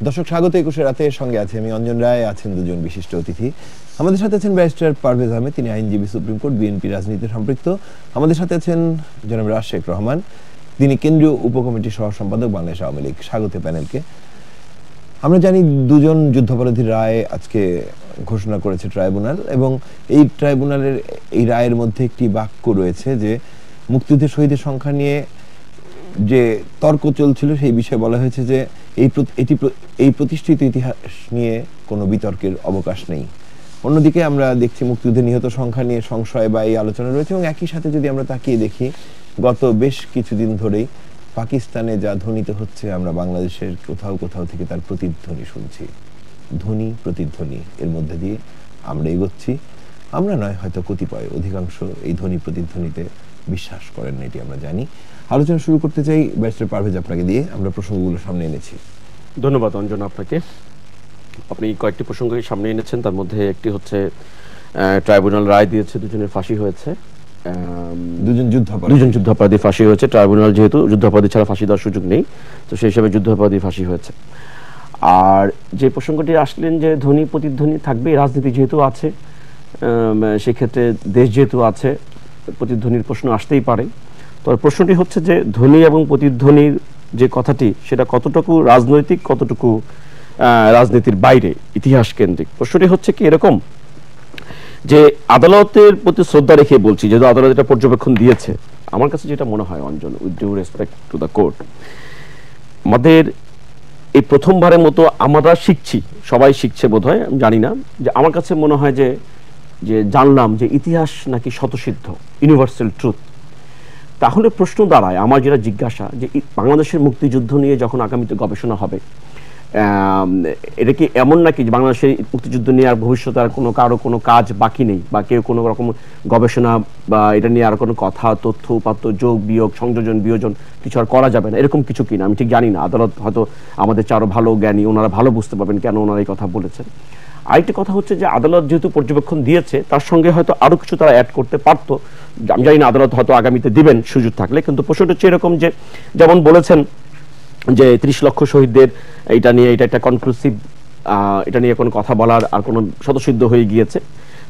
দর্শক স্বাগত 21 রাতের সঙ্গে আছে আমি অঞ্জন রায়, আছেন দুজন বিশিষ্ট অতিথি। আমাদের সাথে আছেন ব্যারিস্টার পারভেজ আহমেদ, তিনি আইনজীবী, সুপ্রিম কোর্ট, বিএনপি রাজনীতিতে সম্পৃক্ত। আমাদের সাথে আছেন জনাব রাশেক রহমান, তিনি কেন্দ্রীয় উপকমিটির সহ সম্পাদক, বাংলাদেশ আওয়ামী লীগ। স্বাগত প্যানেলকে। আমরা জানি দুজন যুদ্ধাপরাধীর রায় আজকে ঘোষণা করেছে ট্রাইব্যুনাল, এবং এই ট্রাইব্যুনালের এই রায়ের মধ্যে একটি বাক্য রয়েছে যে মুক্তিযুদ্ধের শহীদের সংখ্যা নিয়ে যে তর্ক চলছিল সেই বিষয়ে বলা হয়েছে যে এই প্রতিষ্ঠিত ইতিহাস নিয়ে কোনো বিতর্কের অবকাশ নেই। অন্যদিকে আমরা দেখছি মুক্তিযুদ্ধে নিহত সংখ্যা নিয়ে সংশয় বা এই আলোচনা রয়েছে, এবং একই সাথে যদি আমরা তাকিয়ে দেখি গত বেশ কিছুদিন ধরেই পাকিস্তানে যা ধ্বনিত হচ্ছে, আমরা বাংলাদেশের কোথাও কোথাও থেকে তার প্রতিধ্বনি শুনছি। ধ্বনি প্রতিধ্বনি এর মধ্যে দিয়ে আমরা এগোচ্ছি। আমরা নয়, হয়তো কতিপয়, অধিকাংশ এই ধ্বনি প্রতিধ্বনিতে বিশ্বাস করেন না, এটি আমরা জানি। আলোচনা শুরু করতে চাই ব্যারিস্টার পারভেজ আপনাকে দিয়ে, আমরা প্রসঙ্গগুলো সামনে এনেছি। ধন্যবাদ অঞ্জন আপনাকে। আপনি কয়েকটি প্রসঙ্গই সামনে এনেছেন, তার মধ্যে একটি হচ্ছে ট্রাইব্যুনাল রায় দিয়েছে, দুজনের ফাঁসি হয়েছে, দুজন যুদ্ধাপরাধী ফাঁসি হয়েছে। ট্রাইব্যুনাল যেহেতু যুদ্ধাপরাধী ছাড়া ফাঁসি দেওয়ার সুযোগ নেই, তো সেই হিসাবে যুদ্ধাপরাধী ফাঁসি হয়েছে। আর যে প্রসঙ্গটি আসলেন যে ধ্বনি প্রতিধ্বনি থাকবে, রাজনীতি যেহেতু আছে, সেক্ষেত্রে দেশ যেহেতু আছে, প্রতিধ্বনির প্রশ্ন আসতেই পারে। তো প্রশ্নটি হচ্ছে যে ধ্বনি এবং প্রতিধ্বনির যে কথাটি, সেটা কতটুকু রাজনৈতিক, কতটুকু রাজনীতির বাইরে, ইতিহাস কেন্দ্রিক। প্রশ্নটি হচ্ছে কি এরকম যে আদালতের প্রতি শ্রদ্ধা রেখে বলছি, যেহেতু আদালত এটা পর্যবেক্ষণ দিয়েছে, আমার কাছে যেটা মনে হয় Anjan, with due respect to the court, আমাদের এই প্রথমবারের মতো আমরা শিখছি, সবাই শিখছে বোধ হয়, আমি জানি না, যে আমার কাছে মনে হয় যে জানলাম যে ইতিহাস নাকি স্বতঃসিদ্ধ, ইউনিভার্সাল ট্রুথ। তাহলে প্রশ্ন দাঁড়ায়, আমার যেটা জিজ্ঞাসা, যে বাংলাদেশের মুক্তিযুদ্ধ নিয়ে যখন আগামীতে গবেষণা হবে, এটা কি এমন নাকি যে বাংলাদেশের মুক্তিযুদ্ধ নিয়ে আর ভবিষ্যতে আর কারো কোনো কাজ বাকি নেই, বা কেউ কোনো রকম গবেষণা বা এটা নিয়ে আর কোনো কথা, তথ্য, উপাত্ত, যোগ বিয়োগ, সংযোজন বিয়োজন কিছু আর করা যাবে না, এরকম কিছু কিনা আমি ঠিক জানি না। আদালত হয়তো আমাদের চারও ভালো জ্ঞানী, ওনারা ভালো বুঝতে পারবেন কেন ওনারা এই কথা বলেছেন। আরেকটি কথা হচ্ছে যে আদালত যেহেতু পর্যবেক্ষণ দিয়েছে, তার সঙ্গে হয়তো আরো কিছু তারা অ্যাড করতে পারতো, আমি জানি না, আদালত হয়তো আগামীতে দিবেন সুযোগ থাকলে। কিন্তু প্রশ্নটা হচ্ছে এরকম যে, যেমন বলেছেন যে 30 লক্ষ শহীদদের এটা নিয়ে, এটা একটা কনক্লুসিভ, এটা নিয়ে কোনো কথা বলার আর কোনো স্বতঃসিদ্ধ হয়ে গিয়েছে।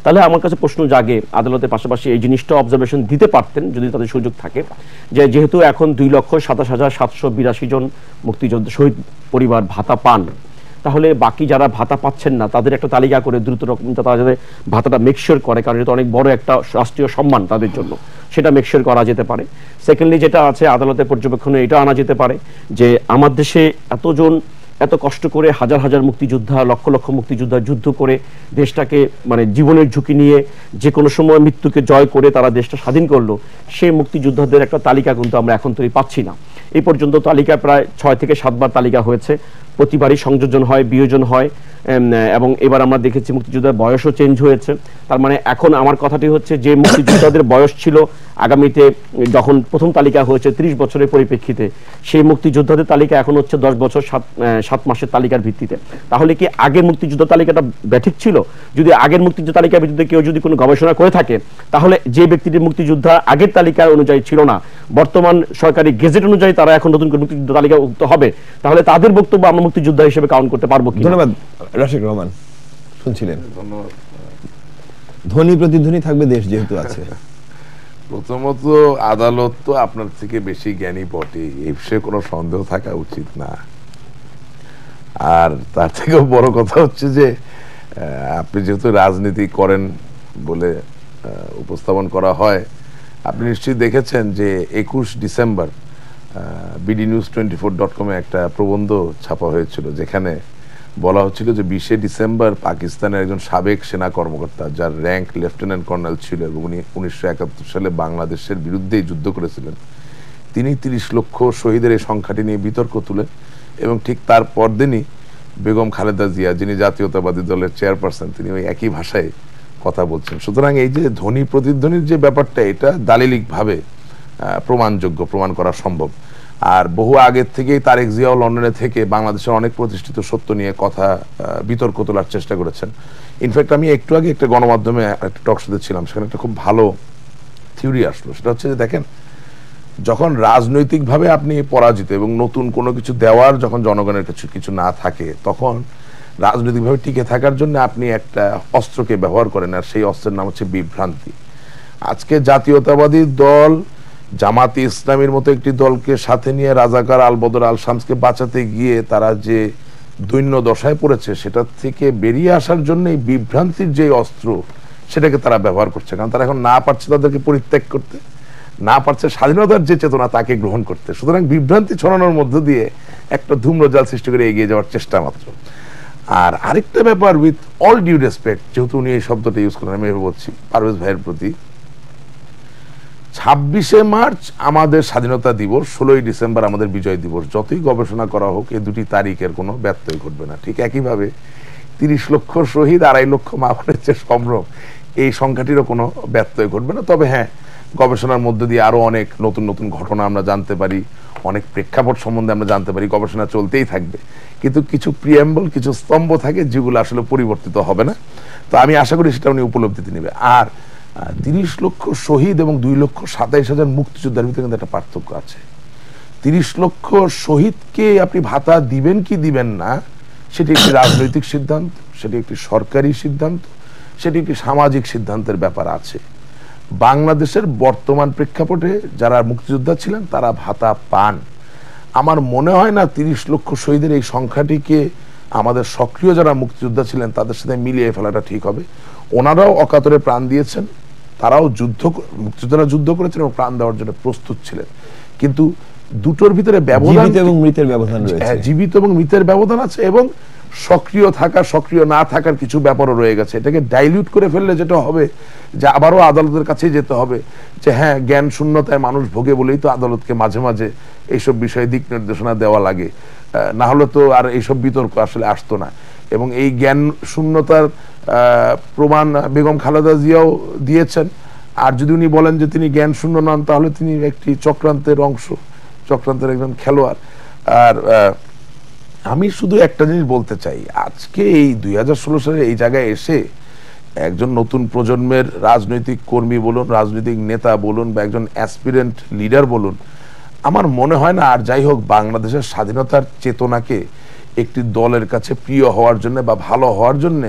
তাহলে আমার কাছে প্রশ্ন জাগে, আদালতের পাশাপাশি এই জিনিসটা অবজারভেশন দিতে পারতেন যদি তাদের সুযোগ থাকে, যে যেহেতু এখন 2,27,782 জন মুক্তিযোদ্ধা শহীদ পরিবার ভাতা পান, তাহলে বাকি যারা ভাতা পাচ্ছেন না তাদের একটা তালিকা করে দ্রুত রকম তারা যাতে ভাতাটা মেকশিওর করে, কারণ এটা অনেক বড় একটা রাষ্ট্রীয় সম্মান তাদের জন্য, সেটা মেকশিওর করা যেতে পারে। সেকেন্ডলি যেটা আছে, আদালতের পর্যবেক্ষণে এটা আনা যেতে পারে যে আমার দেশে এত কষ্ট করে হাজার হাজার মুক্তিযোদ্ধা, লক্ষ লক্ষ মুক্তিযোদ্ধা যুদ্ধ করে দেশটাকে, মানে জীবনের ঝুঁকি নিয়ে যে কোনো সময় মৃত্যুকে জয় করে তারা দেশটা স্বাধীন করলো, সেই মুক্তিযোদ্ধাদের একটা তালিকা কিন্তু আমরা এখন তৈরি পাচ্ছি না। এই পর্যন্ত তালিকা প্রায় 6 থেকে 7 বার তালিকা হয়েছে, প্রতিবারই সংযোজন হয়, বিয়োজন হয়, এবং এবার আমরা দেখেছি মুক্তিযোদ্ধার বয়সও চেঞ্জ হয়েছে। তার মানে এখন আমার কথাটি হচ্ছে যে মুক্তিযোদ্ধাদের বয়স ছিল আগামীতে, যখন প্রথম তালিকা হয়েছে 30 বছরের পরিপ্রেক্ষিতে, সেই মুক্তিযোদ্ধাদের তালিকা এখন হচ্ছে 10 বছর 7 মাসের তালিকার ভিত্তিতে। তাহলে কি আগের মুক্তিযোদ্ধা তালিকাটা ব্যাঠিক ছিল? যদি আগের মুক্তিযোদ্ধা তালিকার ভিত্তিতে কেউ যদি কোনো গবেষণা করে থাকে, তাহলে যে ব্যক্তিটির মুক্তিযোদ্ধা আগের তালিকা অনুযায়ী ছিল না, বর্তমান সরকারি গেজেট অনুযায়ী তারা এখন নতুন করে মুক্তিযোদ্ধা তালিকাভুক্ত হবে, তাহলে তাদের বক্তব্য আমরা মুক্তিযোদ্ধা হিসেবে কাউন্ট করতে পারবো কি? ধন্যবাদ রাশেক রহমান, শুনছিলেন। ধ্বনি প্রতিধ্বনি থাকবে দেশ যেহেতু আছে। প্রথমত আদালত তো আপনার থেকে বেশি জ্ঞানী বটে, এই বিষয়ে কোনো সন্দেহ থাকা উচিত না। আর তার থেকেও বড় কথা হচ্ছে যে আপনি যেহেতু রাজনীতি করেন বলে উপস্থাপন করা হয়, আপনি নিশ্চয়ই দেখেছেন যে 21 ডিসেম্বর bdnews24.com একটা প্রবন্ধ ছাপা হয়েছিল, যেখানে বলা হচ্ছিল যে 20 ডিসেম্বর পাকিস্তানের একজন সাবেক সেনা কর্মকর্তা, যার র্যাঙ্ক লেফটেন্যান্ট কর্নেল ছিল এবং উনি 1971 সালে বাংলাদেশের বিরুদ্ধেই যুদ্ধ করেছিলেন, তিনি 30 লক্ষ শহীদের এই সংখ্যাটি নিয়ে বিতর্ক তুলে, এবং ঠিক তার পরদিনই বেগম খালেদা জিয়া, যিনি জাতীয়তাবাদী দলের চেয়ারপারসন, তিনি ওই একই ভাষায় কথা বলছেন। সুতরাং এই যে ধ্বনি প্রতিধ্বনির যে ব্যাপারটা, এটা দালিলিকভাবে প্রমাণযোগ্য, প্রমাণ করা সম্ভব। আর বহু আগের থেকেই তারেক জিয়াও লন্ডনে থেকে বাংলাদেশের অনেক প্রতিষ্ঠিত সত্য নিয়ে কথা, বিতর্ক তোলার চেষ্টা করেছেন। ইনফ্যাক্ট আমি একটু আগে একটা গণমাধ্যমে একটা টক শোতে ছিলাম, সেখানে একটা খুব ভালো থিওরি আসলো। সেটা হচ্ছে যে দেখেন, যখন রাজনৈতিকভাবে আপনি পরাজিত এবং নতুন কোনো কিছু দেওয়ার যখন জনগণের কিছু না থাকে, তখন রাজনৈতিকভাবে টিকে থাকার জন্য আপনি একটা অস্ত্রকে ব্যবহার করেন, আর সেই অস্ত্রের নাম হচ্ছে বিভ্রান্তি। আজকে জাতীয়তাবাদী দল জামাতে ইসলামীর মতো একটি দলকে সাথে নিয়ে রাজাকার আলবদর আল শামসকে বাঁচাতে গিয়ে তারা যে দৈন্য দশায় পড়েছে, সেটা থেকে বেরিয়ে আসার জন্য এই বিভ্রান্তির যে অস্ত্র সেটাকে তারা ব্যবহার করছে। কারণ তারা এখন না পারছে তাদেরকে পরিত্যাগ করতে, না পারছে স্বাধীনতার যে চেতনা তাকে গ্রহণ করতে। সুতরাং বিভ্রান্তি ছড়ানোর মধ্য দিয়ে একটা ধূম্রজাল সৃষ্টি করে এগিয়ে যাওয়ার চেষ্টা মাত্র। আর আরেকটা ব্যাপার, উইথ অল ডিউ রেসপেক্ট, যেহেতু উনি এই শব্দটা ইউজ করেন, আমি বলছি পারভেজ ভাইয়ের প্রতি, 26শে মার্চ আমাদের স্বাধীনতা দিবস, 16ই ডিসেম্বর আমাদের বিজয় দিবস। যতই গবেষণা করা হোক, এই দুটি তারিখের কোনো ব্যত্যয় ঘটবে না। ঠিক একইভাবে 30 লক্ষ শহীদ, 2.5 লক্ষ মা বোনের যে সম্ভ্রম, এই সংখ্যাটিরও কোনো ব্যত্যয় ঘটবে না। তবে হ্যাঁ, গবেষণার মধ্যে দিয়ে আরো অনেক নতুন নতুন ঘটনা আমরা জানতে পারি, অনেক প্রেক্ষাপট সম্বন্ধে আমরা জানতে পারি, গবেষণা চলতেই থাকবে। কিন্তু কিছু প্রিয়াম্বল, কিছু স্তম্ভ থাকে যেগুলো আসলে পরিবর্তিত হবে না। তো আমি আশা করি সেটা উনি উপলব্ধিতে নেবে। আর 30 লক্ষ শহীদ এবং 2,27,000 মুক্তিযোদ্ধার ভিতরে কিন্তু একটা পার্থক্য আছে। 30 লক্ষ শহীদকে আপনি ভাতা দিবেন কি দিবেন না, সেটি একটি রাজনৈতিক সিদ্ধান্ত, সেটি একটি সরকারি সিদ্ধান্ত, সেটি একটি সামাজিক সিদ্ধান্তের ব্যাপার আছে। বাংলাদেশের বর্তমান প্রেক্ষাপটে যারা মুক্তিযোদ্ধা ছিলেন তারা ভাতা পান। আমার মনে হয় না 30 লক্ষ শহীদের এই সংখ্যাটিকে আমাদের সক্রিয় যারা মুক্তিযোদ্ধা ছিলেন তাদের সাথে মিলিয়ে ফেলাটা ঠিক হবে। ওনারাও অকাতরে প্রাণ দিয়েছেন, তারাও মুক্তিযোদ্ধারা যুদ্ধ করেছেন এবং প্রাণ দেওয়ার জন্য প্রস্তুত ছিলেন। কিন্তু দুটোর ভিতরে ব্যবধান, জীবিত এবং মৃতের ব্যবধান রয়েছে। জীবিত এবং মৃতের ব্যবধান আছে, এবং সক্রিয় থাকা, সক্রিয় না থাকার কিছু ব্যাপারও রয়ে গেছে। এটাকে ডাইলিউট করে ফেললে যেটা হবে যে আবারও আদালতের কাছে যেতে হবে যে হ্যাঁ, জ্ঞান শূন্যতায় মানুষ ভোগে বলেই তো আদালতকে মাঝে মাঝে এইসব বিষয়ে দিক নির্দেশনা দেওয়া লাগে, না হলে তো আর এইসব বিতর্ক আসলে আসতো না। এবং এই জ্ঞান শূন্যতার প্রমাণ বেগম খালেদা জিয়াও দিয়েছেন। আর যদি উনি বলেন যে তিনি জ্ঞান শূন্য নন, তাহলে তিনি একটি চক্রান্তের অংশ, চক্রান্তের একজন খেলোয়াড়। আর আমি শুধু একটা জিনিস বলতে চাই, আজকে এই 2016 সালে এই জায়গায় এসে একজন নতুন প্রজন্মের রাজনৈতিক কর্মী বলুন, রাজনৈতিক নেতা বলুন, বা একজন অ্যাসপিরেন্ট লিডার বলুন, আমার মনে হয় না আর যাই হোক বাংলাদেশের স্বাধীনতার চেতনাকে একটি দলের কাছে প্রিয় হওয়ার জন্য বা ভালো হওয়ার জন্য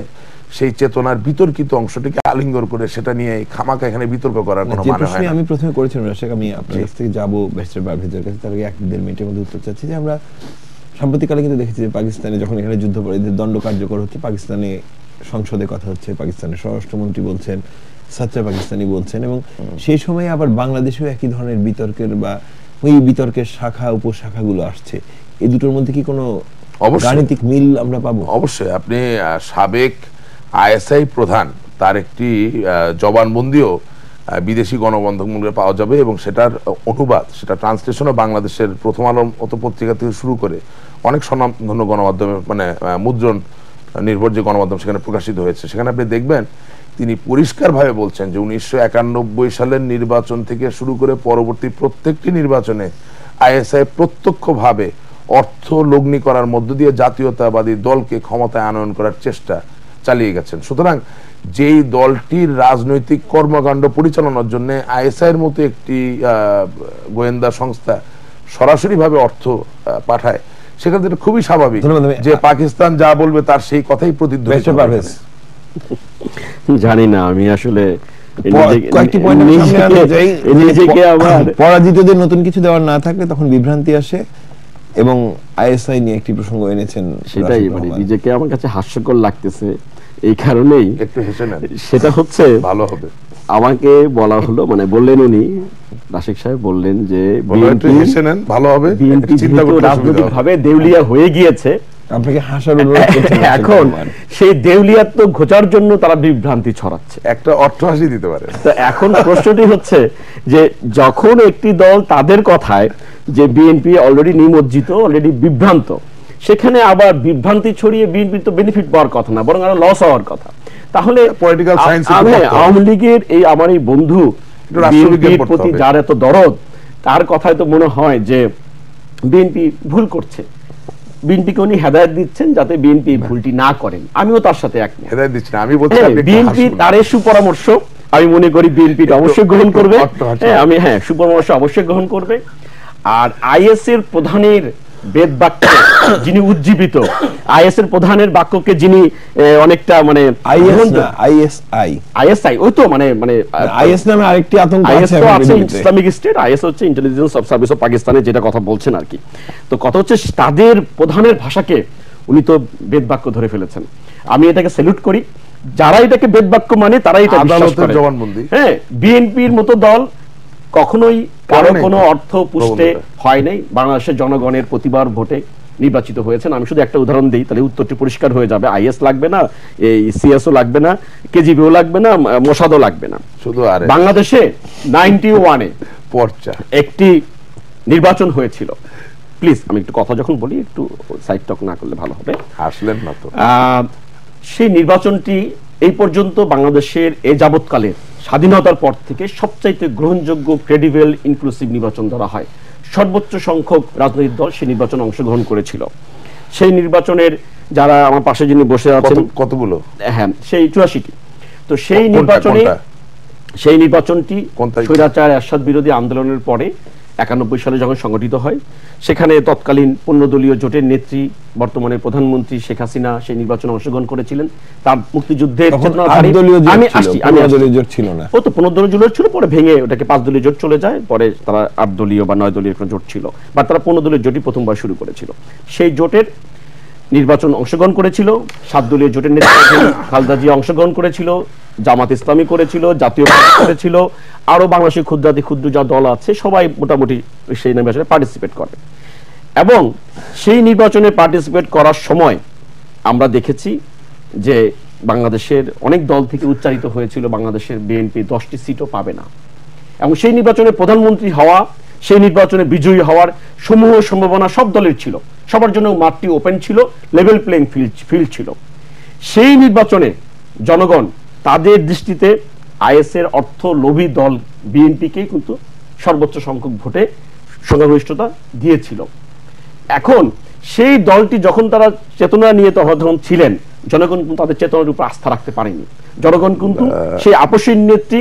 সেই চেতনার বিতর্কিত অংশটিকে আলিঙ্গন করে সেটা নিয়ে খামাকা এখানে বিতর্ক করার কোনো মানে হয় না। আমি প্রথমে করেছিলাম রাশেক, আমি আপনার কাছ থেকে যাবো ব্যারিস্টার পারভেজের কাছে, তার আগে 1-1.5 মিনিটের মধ্যে উত্তর চাচ্ছি যে আমরা সাম্প্রতিককালে কিন্তু দেখেছি যে পাকিস্তানে যখন এখানে যুদ্ধাপরাধীদের দণ্ড কার্যকর হচ্ছে, পাকিস্তানে সংসদে কথা হচ্ছে, পাকিস্তানের স্বরাষ্ট্রমন্ত্রী বলছেন, সাচ্চা পাকিস্তানি বলছেন, এবং সেই সময় আবার বাংলাদেশেও একই ধরনের বিতর্কের বা ওই বিতর্কের শাখা উপশাখাগুলো আসছে। এই দুটোর মধ্যে কি কোনো গাণিতিক মিল আমরা পাবো? অবশ্যই। আপনি সাবেক আইএসআই প্রধান তার একটি জবানবন্দিও বিদেশি গণমাধ্যমগুলো পাওয়া যাবে, এবং সেটার অনুবাদ, সেটা ট্রান্সলেশনও বাংলাদেশের প্রথম আলো মতো পত্রিকা থেকে শুরু করে অনেক স্বনামধন্য গণমাধ্যমে, মানে মুদ্রণ নির্ভর যে গণমাধ্যম সেখানে প্রকাশিত হয়েছে। সেখানে আপনি দেখবেন তিনি পরিষ্কারভাবে বলছেন যে 1991 সালের নির্বাচন থেকে শুরু করে পরবর্তী প্রত্যেকটি নির্বাচনে আইএসআই প্রত্যক্ষভাবে অর্থ লগ্নি করার মধ্য দিয়ে জাতীয়তাবাদী দলকে ক্ষমতায় আনয়ন করার চেষ্টা চালিয়ে গেছেন। সুতরাং যেই দলটির রাজনৈতিক কর্মকাণ্ড পরিচালনার জন্য আইএসআইয়ের মতো একটি গোয়েন্দা সংস্থা সরাসরি ভাবে অর্থ পাঠায়, সেখানে এটা খুবই স্বাভাবিক যে পাকিস্তান যা বলবে তার সেই কথাই প্রতিধ্বনিত হবে। জানি না, আমি আসলে পরাজিতদের নতুন কিছু দেওয়ার না থাকলে তখন বিভ্রান্তি আসে, এবং আইএসআই নিয়ে একটি প্রসঙ্গ এনেছেন, সেটাই মানে নিজেকে আমার কাছে হাস্যকর লাগতেছে এই কারণেই একটু হেসে নেন। সেটা হচ্ছে ভালো হবে, আমাকে বলা হলো, মানে বললেন উনি রাশেক সাহেব বললেন যে একটু হেসে নেন, ভালো হবে। বিএনপি রাজনৈতিকভাবে দেউলিয়া হয়ে গিয়েছে, আপনাকে হাসার অনুরোধ করছি, এখন সেই দেউলিয়াত্ব ঘোচার জন্য তারা বিভ্রান্তি ছড়াচ্ছে, একটা অট্টহাসি দিতে পারে। তো এখন প্রশ্নটি হচ্ছে যে যখন একটি দল তাদের কথায় যে বিএনপি অলরেডি নিমজ্জিত, অলরেডি বিভ্রান্ত, সেখানে আবার বিভ্রান্তি ছড়িয়ে বিএনপি তো বেনিফিট পাওয়ার কথা না, বরং আরো লস হওয়ার কথা। তাহলে পলিটিক্যাল সায়েন্স, আওয়ামী লীগের এই আমার এই বন্ধু বিএনপির প্রতি যার এত দরদ, তার কথায় তো মনে হয় যে বিএনপি ভুল করছে, বিএনপিকে উনি হেদায়েত দিচ্ছেন যাতে বিএনপি ভুলটি না করেন। আমিও তার সাথে একমত, হেদায়েত দিচ্ছেন, আমি বলছি বিএনপি তার সুপরামর্শ আমি মনে করি বিএনপি অবশ্যই গ্রহণ করবে। আমি সুপরামর্শ অবশ্যই গ্রহণ করবে। আর আইএস এর প্রধানের বেদ বাক্য যিনি উজ্জীবিত, আইএস এর প্রধানের বাক্যকে যিনি অনেকটা মানে আইএসআই ওই তো মানে আইএস নামে আরেকটি আতঙ্ক আছে, ইসলামিক স্টেট, আইএস হচ্ছে ইন্টেলিজেন্স অফ সার্ভিস অফ পাকিস্তানে, যেটা কথা বলছেন আর কি। তো কথা হচ্ছে তাদের প্রধানের ভাষাকে উনি তো বেদ বাক্য ধরে ফেলেছেন। আমি এটাকে স্যালুট করি। যারা এটাকে বেদ বাক্য মানে তারাই এটা বিশ্বাস করে। হ্যাঁ, বিএনপির মতো দল কখনোই কারো কোনো অর্থ পুষ্টে হয় নাই, বাংলাদেশের জনগণের প্রতিবার ভোটে নির্বাচিত হয়েছেন। আমি শুধু একটা উদাহরণ দিই, তাহলে উত্তরটি পরিষ্কার হয়ে যাবে। আইএস লাগবে না, এই সিএসও লাগবে না, কেজিবিও লাগবে না, মোসাদও লাগবে না। শুধু বাংলাদেশে 91-এ একটি নির্বাচন হয়েছিল। প্লিজ আমি একটু কথা যখন বলি একটু সাইড টক না করলে ভালো হবে। আসলেন না তো। সেই নির্বাচনটি এই পর্যন্ত বাংলাদেশের এই যাবৎকালে স্বাধীনতার পর থেকে সবচাইতে গ্রহণযোগ্য, ক্রেডিবল, ইনক্লুসিভ নির্বাচন ধরা হয়। সর্বোচ্চ সংখ্যক রাজনৈতিক দল সেই নির্বাচনে অংশগ্রহণ করেছিল। সেই নির্বাচনের যারা আমার পাশে যিনি বসে আছেন, কতগুলো, হ্যাঁ সেই 84টি। তো সেই নির্বাচনটি স্বৈরাচার এরশাদ বিরোধী আন্দোলনের পরে 91 সালে যখন সংগঠিত হয়, সেখানে তৎকালীন 15 দলীয় জোটের নেত্রী বর্তমানে প্রধানমন্ত্রী শেখ হাসিনা সেই নির্বাচনে অংশগ্রহণ করেছিলেন। তার মুক্তিযুদ্ধের ও তো 15 দলীয় জোট ছিল, পরে ভেঙে ওটাকে 5 দলীয় জোট চলে যায়, পরে তারা 8 দলীয় বা 9 দলীয় কোনো জোট ছিল, বা তারা 15 দলীয় জোটই প্রথমবার শুরু করেছিল। সেই জোটের নির্বাচন অংশগ্রহণ করেছিল 7 দলীয় জোটের নেত্রী খালেদা জিয়া অংশগ্রহণ করেছিল, জামাত ইসলামী করেছিল, জাতীয় পার্টি করেছিল, আরো বাংলাদেশের ক্ষুদ্র যা দল আছে সবাই মোটামুটি সেই নির্বাচনে পার্টিসিপেট করে। এবং সেই নির্বাচনে পার্টিসিপেট করার সময় আমরা দেখেছি যে বাংলাদেশের অনেক দল থেকে উচ্চারিত হয়েছিল বাংলাদেশের বিএনপি 10টি সিটও পাবে না। এবং সেই নির্বাচনে প্রধানমন্ত্রী হওয়া, সেই নির্বাচনে বিজয়ী হওয়ার সমূহ সম্ভাবনা সব দলের ছিল, সবার জন্য মাঠটি ওপেন ছিল, লেভেল প্লেইং ফিল্ড ছিল। সেই নির্বাচনে জনগণ তাদের দৃষ্টিতে আইএস এর অর্থ লোভী দল বিএনপিকেই কিন্তু সর্বোচ্চ সংখ্যক ভোটে সংখ্যাগরিষ্ঠতা দিয়েছিল। এখন সেই দলটি যখন তারা চেতনা নিয়ে তখন ছিলেন, জনগণ কিন্তু তাদের চেতনার উপর আস্থা রাখতে পারেনি। জনগণ কিন্তু সেই আপসীন নেত্রী,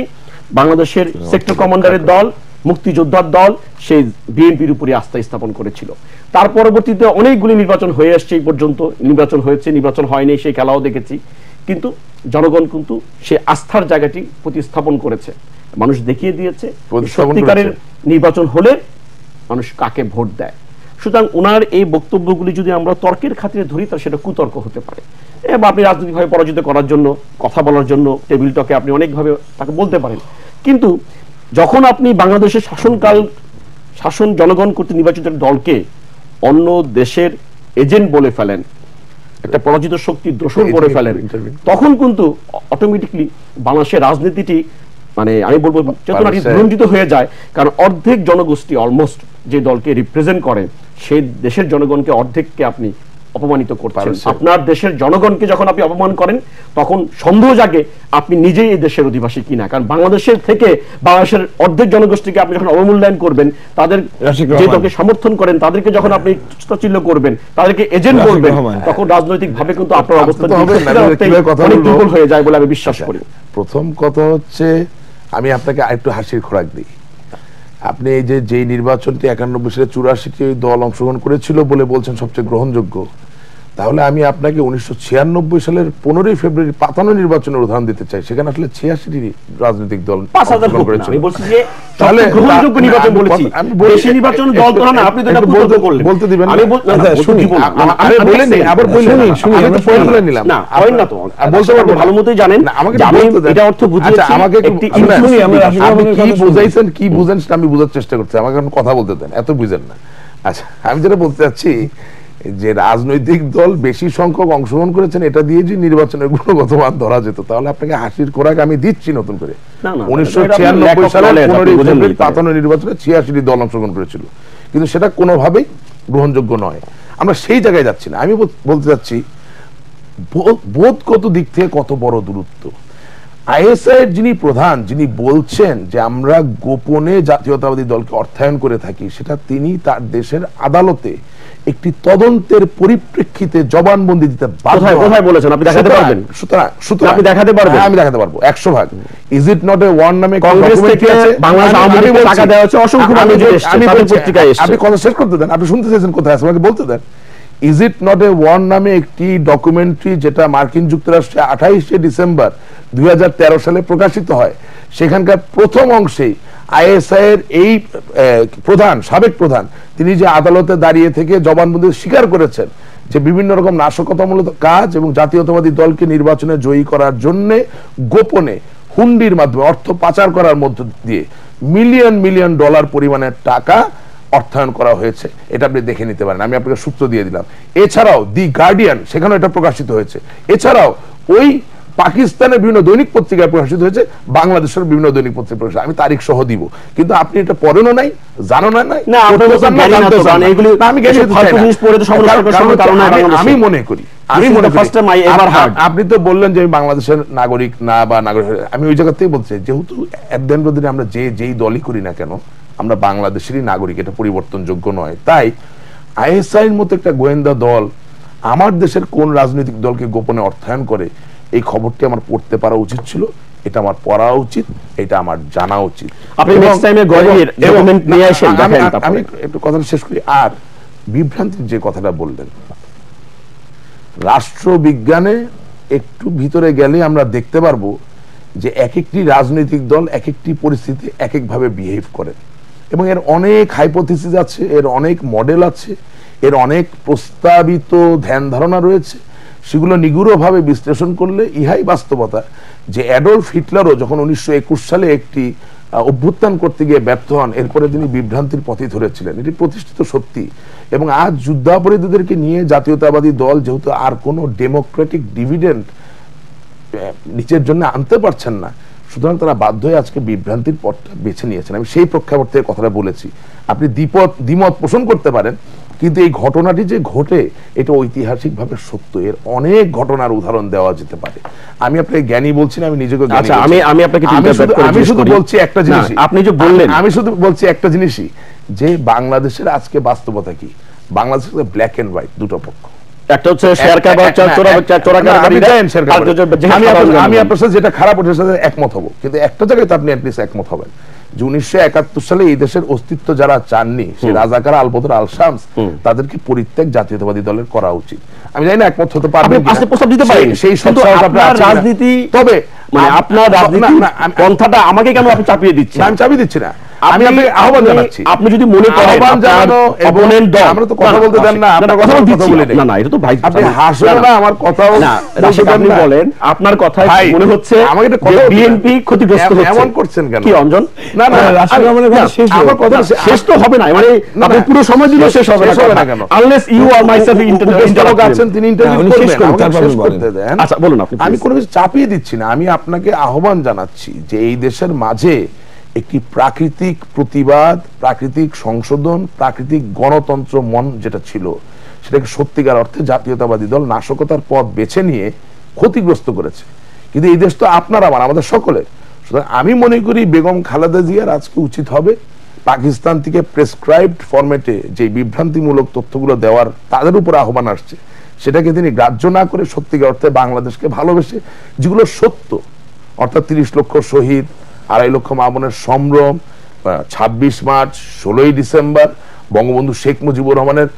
বাংলাদেশের সেক্টর কমান্ডারের দল, মুক্তিযোদ্ধার দল, সেই বিএনপির উপরে আস্থা স্থাপন করেছিল। তার পরবর্তীতে অনেকগুলি নির্বাচন হয়ে আসছে, এই পর্যন্ত নির্বাচন হয়েছে, নির্বাচন হয়নি সেই খেলাও দেখেছি, কিন্তু জনগণ কিন্তু সে আস্থার জায়গাটি প্রতিস্থাপন করেছে। মানুষ দেখিয়ে দিয়েছে সত্যিকারের নির্বাচন হলে মানুষ কাকে ভোট দেয়। সুতরাং ওনার এই বক্তব্যগুলি যদি আমরা তর্কের খাতিরে ধরি, তাহলে সেটা কুতর্ক হতে পারে। এবং আপনি রাজনৈতিকভাবে পরাজিত করার জন্য, কথা বলার জন্য টেবিল টকে আপনি অনেকভাবে তাকে বলতে পারেন, কিন্তু যখন আপনি বাংলাদেশের শাসন জনগণ কর্তৃক নির্বাচিত দলকে অন্য দেশের এজেন্ট বলে ফেলেন, একটা পরাজিত শক্তির দোষর করে ফেলেন, তখন কিন্তু অটোমেটিকলি বাংলাদেশের রাজনীতিটি মানে আমি বলবো চেতনাটি ভ্রঞ্জিত হয়ে যায়। কারণ অর্ধেক জনগোষ্ঠী অলমোস্ট যে দলকে রিপ্রেজেন্ট করে, সেই দেশের জনগণকে অর্ধেককে আপনি অপমানিত করছেন। আপনার দেশের জনগণকে যখন আপনি অপমান করেন, তখন সন্দেহ জাগে আপনি নিজেই এই দেশের অধিবাসী কিনা। কারণ বাংলাদেশের থেকে বাংলাদেশের অর্ধেক জনগোষ্ঠীকে আপনি যখন অবমূল্যায়ন করবেন, তাদের যে দলকে সমর্থন করেন তাদেরকে যখন আপনি তুচ্ছ করবেন, তাদেরকে এজেন্ট বলবেন, তখন রাজনৈতিক ভাবে কিন্তু আপনার অবস্থা অনেক দুর্বল হয়ে যায় বলে আমি বিশ্বাস করি। প্রথম কথা হচ্ছে, আমি আপনাকে আরেকটু হাসির খোরাক দিই। আপনি এই যে নির্বাচনটি 91 সালে 84টি দল অংশগ্রহণ করেছিল বলে বলছেন সবচেয়ে গ্রহণযোগ্য, তাহলে আমি আপনাকে 1996 সালের 15 ফেব্রুয়ারি পাতানো নির্বাচনের উদাহরণ দিতে চাই। সেখানে আসলে 86টি রাজনৈতিক দল অংশগ্রহণ করেছিল। আমি বলছি যে তাহলে গ্রহণযোগ্য নির্বাচন বলেছি, বেশি নির্বাচন দল তো না, আপনি তো এটা বলতে দিবেন। আমি শুনি, আমি বলেন আবার শুনি, আমি তো পয়েন্ট বলে নিলাম না, পয়েন্ট না তো বলতে পারবো, ভালো মতোই জানেন আমাকে এটা অর্থ বুঝিয়েছি। আমাকে একটু শুনি, আপনি কি বুঝাইছেন, কি বুঝেন সেটা আমি বোঝার চেষ্টা করছি, আমাকে এখন কথা বলতে দেন, এত বুঝেন না। আচ্ছা, আমি যেটা বলতে চাচ্ছি যে রাজনৈতিক দল বেশি সংখ্যক অংশগ্রহণ করেছেন, এটা দিয়ে যে নির্বাচনের গুণগত মান ধরা যেত, তাহলে আপনাকে হাসির খোরাক আমি দিচ্ছি নতুন করে। 1996 সালের 15 ফেব্রুয়ারি পাতানো নির্বাচনে 86টি দল অংশগ্রহণ করেছিল, কিন্তু সেটা কোনোভাবেই গ্রহণযোগ্য নয়। আমরা সেই জায়গায় যাচ্ছি না। আমি বলতে চাচ্ছি বোধগত দিক থেকে কত বড় দূরত্ব। আইএসআই এর যিনি প্রধান, যিনি বলছেন যে আমরা গোপনে জাতীয়তাবাদী দলকে অর্থায়ন করে থাকি, সেটা তিনি তার দেশের আদালতে একটি তদন্তের পরিপ্রেক্ষিতে জবানবন্দি দিতে বাধ্য। কোথায় বলেছেন আপনি দেখাতে পারবেন? সুতরাং আপনি দেখাতে পারবেন? আমি দেখাতে পারবো 100%। Is it not A one নামে কংগ্রেস থেকে বাংলাদেশ আওয়ামী লীগকে টাকা দেওয়া হচ্ছে, অসংখ্য মানুষ এসেছে, তাদের পত্রিকায় এসেছে। আপনি কথা শেষ করতে দেন, আপনি শুনতে চাইছেন কোথায় আছে আমাকে বলতে দেন। Is it not a war নামে একটি ডকুমেন্টারি যেটা মার্কিন যুক্তরাষ্ট্রে 28শে ডিসেম্বর 2013 সালে প্রকাশিত হয়, সেখানকার প্রথম অংশে আইএসআই এর এই প্রধান, সাবেক প্রধান, তিনি যে আদালতে দাঁড়িয়ে থেকে জবানবন্দি স্বীকার করেছেন যে বিভিন্ন রকম নাশকতামূলক কাজ এবং জাতীয়তাবাদী দলকে নির্বাচনে জয়ী করার জন্য গোপনে হুন্ডির মাধ্যমে অর্থ পাচার করার মধ্য দিয়ে মিলিয়ন মিলিয়ন ডলার পরিমাণের টাকা অর্থায়ন করা হয়েছে। এটা আপনি দেখে নিতে পারেন, আমি আপনাকে সূত্র দিয়ে দিলাম। এছাড়াও দি গার্ডিয়ান, সেখানেও এটা প্রকাশিত হয়েছে। এছাড়াও ওই পাকিস্তানের বিভিন্ন দৈনিক পত্রিকায় প্রকাশিত হয়েছে, বাংলাদেশের বিভিন্ন দৈনিক পত্রিকায় প্রকাশিত, আমি তারিখ সহ দিব। কিন্তু আপনি এটা পড়েনও নাই, জানো না নাই, আমি মনে করি আপনি তো বললেন যে আমি বাংলাদেশের নাগরিক না বা নাগরিক, আমি ওই জায়গা থেকে বলছি যেহেতু আমরা যেই দলই করি না কেন আমরা বাংলাদেশেরই নাগরিক, এটা পরিবর্তনযোগ্য নয়। তাই আইএসআই এর মতো একটা গোয়েন্দা দল আমার দেশের কোন রাজনৈতিক দলকে গোপনে অর্থায়ন করে, এই খবরটি আমার পড়তে পারা উচিত ছিল, এটা আমার পড়া উচিত, এটা আমার জানা উচিত। আপনি নেক্সট টাইমে ডকুমেন্ট নিয়ে আসেন, আমি একটু কথাটা শেষ করি। আর বিভ্রান্তির যে কথাটা বললেন, রাষ্ট্রবিজ্ঞানে একটু ভিতরে গেলে আমরা দেখতে পারবো যে এক একটি রাজনৈতিক দল এক একটি পরিস্থিতি এক একভাবে বিহেভ করে, এবং এর অনেক হাইপোথিসিস আছে, এর অনেক মডেল আছে, এর অনেক প্রস্তাবিত ধ্যান ধারণা রয়েছে। সেগুলো নিগুড়ভাবে বিশ্লেষণ করলে ইহাই বাস্তবতা যে অ্যাডলফ হিটলারও যখন 1921 সালে একটি অভ্যুত্থান করতে গিয়ে ব্যর্থ হন, এরপরে তিনি বিভ্রান্তির পথে ধরেছিলেন, এটি প্রতিষ্ঠিত সত্যি। এবং আজ যুদ্ধাপরাধীদেরকে নিয়ে জাতীয়তাবাদী দল যেহেতু আর কোনো ডেমোক্রেটিক ডিভিডেন্ড নিচের জন্য আনতে পারছেন না, সুতরাং তারা বাধ্য হয়ে আজকে বিভ্রান্তির পথটা বেছে নিয়েছেন। আমি সেই প্রেক্ষাপট থেকে কথাটা বলেছি। আপনি দ্বিমত পোষণ করতে পারেন, কিন্তু এই ঘটনাটি যে ঘটে এটা ঐতিহাসিকভাবে সত্য। এর অনেক ঘটনার উদাহরণ দেওয়া যেতে পারে। আমি আপনাকে জ্ঞানী বলছি না, আমি নিজেকে আমি শুধু বলছি একটা জিনিস, আপনি যে বললেন, আমি শুধু বলছি একটা জিনিসই, যে বাংলাদেশের আজকে বাস্তবতা কি, বাংলাদেশের ব্ল্যাক এন্ড হোয়াইট দুটো পক্ষ। একটা হচ্ছে আমি আপনার সাথে যেটা খারাপ ওটার সাথে একমত হবো, কিন্তু একটা জায়গায় তো আপনি অ্যাটলিস্ট একমত হবেন যে 1971 সালে এই দেশের অস্তিত্ব যারা চাননি, সেই রাজাকার আলবদর আল শামস, তাদেরকে পরিত্যাগ জাতীয়তাবাদী দলের করা উচিত। আমি জানি না একমত হতে পারবেন সেই রাজনীতি, তবে মানে আপনার রাজনীতি পন্থাটা আমাকে কেন আপনি চাপিয়ে দিচ্ছেন? আমি চাপিয়ে দিচ্ছি না, আমি আপনাকে আহ্বান জানাচ্ছি। আপনি যদি মনে করেন আহ্বান জানানো অপোনেন্ট দল, আমরা তো কথা বলতে দেন না, আপনার কথা বলে না, না এটা তো ভাই আপনি হাসবেন না, আমার কথা না রাশিদ আপনি বলেন, আপনার কথায় মনে হচ্ছে আমাকে এটা কথা বিএনপি ক্ষতিগ্রস্ত হচ্ছে, এমন করছেন কেন? কি অঞ্জন? না না রাশিদ আমাদের কথা শেষ, আমার কথা শেষ তো হবে না, মানে আপনি পুরো সময় দিলে শেষ হবে না কেন? Unless you are myself interview আছেন, তিনি ইন্টারভিউ করবেন, তারপর বলতে দেন। আচ্ছা বলুন আপনি। আমি কোনো কিছু চাপিয়ে দিচ্ছি না, আমি আপনাকে আহ্বান জানাচ্ছি যে এই দেশের মাঝে একটি প্রাকৃতিক প্রতিবাদ, প্রাকৃতিক সংশোধন, প্রাকৃতিক গণতন্ত্র মন যেটা ছিল, সেটাকে সত্যিকার অর্থে জাতীয়তাবাদী দল নাশকতার পথ বেছে নিয়ে ক্ষতিগ্রস্ত করেছে। কিন্তু এই দেশ তো আপনার আমাদের সকলের। সুতরাং আমি মনে করি বেগম খালেদা জিয়ার আজকে উচিত হবে পাকিস্তান থেকে প্রেসক্রাইবড ফরম্যাটে যে বিভ্রান্তিমূলক তথ্যগুলো দেওয়ার তাদের উপর আহ্বান আসছে, সেটাকে তিনি গ্রাহ্য না করে সত্যিকার অর্থে বাংলাদেশকে ভালোবেসে, যেগুলো সত্য, অর্থাৎ 30 লক্ষ শহীদ, 2.5 লক্ষ মা বোনের সম্ভ্রম, 26 মার্চ, 16ই ডিসেম্বর, বঙ্গবন্ধু শেখ মুজিবুর রহমানের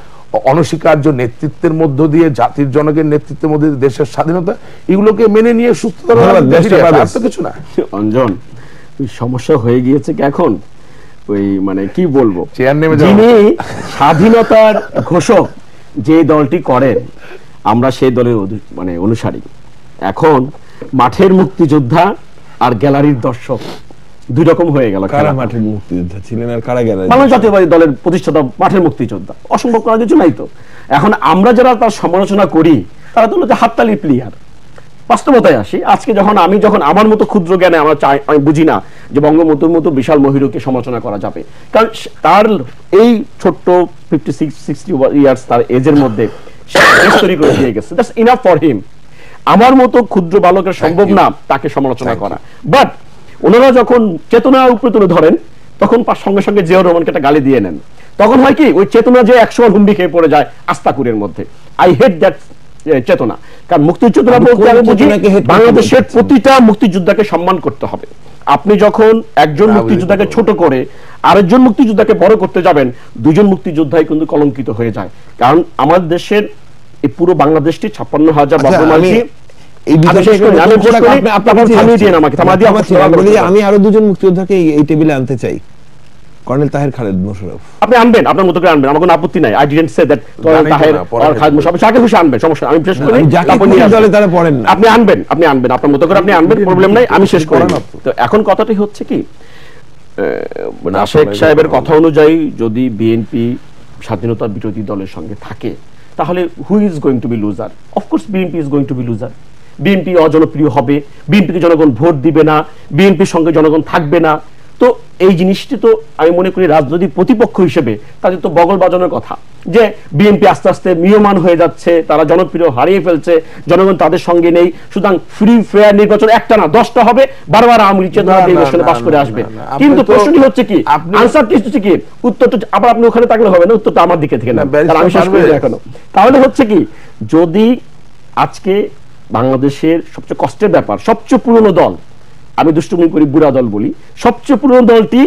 অনস্বীকার্য নেতৃত্বের মধ্য দিয়ে, জাতির জনকের নেতৃত্বের মধ্যে দিয়ে দেশের স্বাধীনতা, এগুলোকে মেনে নিয়ে সুস্থতা কিছু না। অঞ্জন, সমস্যা হয়ে গিয়েছে কি এখন, ওই মানে কি বলবো, যিনি স্বাধীনতার ঘোষক যে দলটি করেন, আমরা সেই দলের মানে অনুসারী। এখন মাঠের মুক্তিযোদ্ধা আর গ্যালারির দর্শক দুই রকম হয়ে গেল। কারা মাঠের মুক্তিযোদ্ধা ছিলেন আর কারা গ্যালারি? বাংলাদেশ জাতীয়তাবাদী দলের প্রতিষ্ঠাতা মাঠের মুক্তিযোদ্ধা, অসম্ভব করার কিছু নাই তো। এখন আমরা যারা তার সমালোচনা করি তারা তো হলো যে হাততালি প্লেয়ার। বাস্তবতায় আসি, আজকে যখন আমার মতো ক্ষুদ্র জ্ঞানে আমি বুঝি না যে বঙ্গবন্ধুর মতো বিশাল মহিরুকে সমালোচনা করা যাবে, কারণ তার এই ছোট্ট 56-60 ইয়ার্স তার এজের মধ্যে তৈরি করে দিয়ে গেছে, দ্যাটস ইনাফ ফর হিম। আমার মতো ক্ষুদ্র বালকের সম্ভব না তাকে সমালোচনা করা। বাট ওনারা যখন চেতনা উপরে তুলে ধরেন, তখন সঙ্গে সঙ্গে জিয়াউর রহমানকে একটা গালি দিয়ে নেন। তখন হয় কি ওই চেতনা যে 100 হুমড়ি খেয়ে পড়ে যায় আস্তাকুরের মধ্যে। আই হেট দ্যাট চেতনা। কারণ মুক্তিযোদ্ধা বলতে আমি বুঝি বাংলাদেশের প্রতিটা মুক্তিযোদ্ধাকে সম্মান করতে হবে। আপনি যখন একজন মুক্তিযোদ্ধাকে ছোট করে আরেকজন মুক্তিযোদ্ধাকে বড় করতে যাবেন, দুজন মুক্তিযোদ্ধাই কিন্তু কলঙ্কিত হয়ে যায়। কারণ আমাদের দেশের এই পুরো বাংলাদেশটি 56,000 বর্গমাইল, আমি আরো দুজন মুক্তিযোদ্ধাকে এই টেবিলে আনতে চাই, কর্নেল তাহের, খালেদ মোশাররফ। আপনি আনবেন, আপনার মতো করে আনবেন, আমার কোনো আপত্তি নাই। I didn't say that colonel Taher আর খালেদ মোশাররফ যাকে খুশি আনবেন, সমস্যা আমি শেষ করি। দলে তারা পড়েন না, আপনি আনবেন, আপনার মতো করে আপনি আনবেন, প্রবলেম নাই, আমি শেষ করি। তো এখন কথাটি হচ্ছে কি, আশেক সাহেবের কথা অনুযায়ী যদি বিএনপি স্বাধীনতা বিরোধী দলের সঙ্গে থাকে তাহলে who is going to be loser? Of course BNP is going to be loser. BNP অজনপ্রিয় হবে, বিএনপিকে জনগণ ভোট দিবে না, বিএনপির সঙ্গে জনগণ থাকবে না। তো এই জিনিসটি তো আমি মনে করি রাজনৈতিক প্রতিপক্ষ হিসেবে তাদের তো বগল বাজানোর কথা যে বিএনপি আস্তে আস্তে ম্রিয়মান হয়ে যাচ্ছে, তারা জনপ্রিয় হারিয়ে ফেলছে, জনগণ তাদের সঙ্গে নেই, সুতরাং ফ্রি ফেয়ার নির্বাচন একটা না 10টা হবে, বারবার আওয়ামী লীগ চেতনা নির্বাচনে পাস করে আসবে। কিন্তু প্রশ্নটি হচ্ছে কি, আনসারটি হচ্ছে কি, উত্তরটা আবার আপনি ওখানে তাকলে হবে না, উত্তরটা আমার দিকে থেকে না, কারণ আমি শেষ করি এখনো। তাহলে হচ্ছে কি, যদি আজকে বাংলাদেশের সবচেয়ে কষ্টের ব্যাপার, সবচেয়ে পুরনো দল, আমি দুষ্টুমি করি বুড়া দল বলি, সবচেয়ে পুরনো দলটি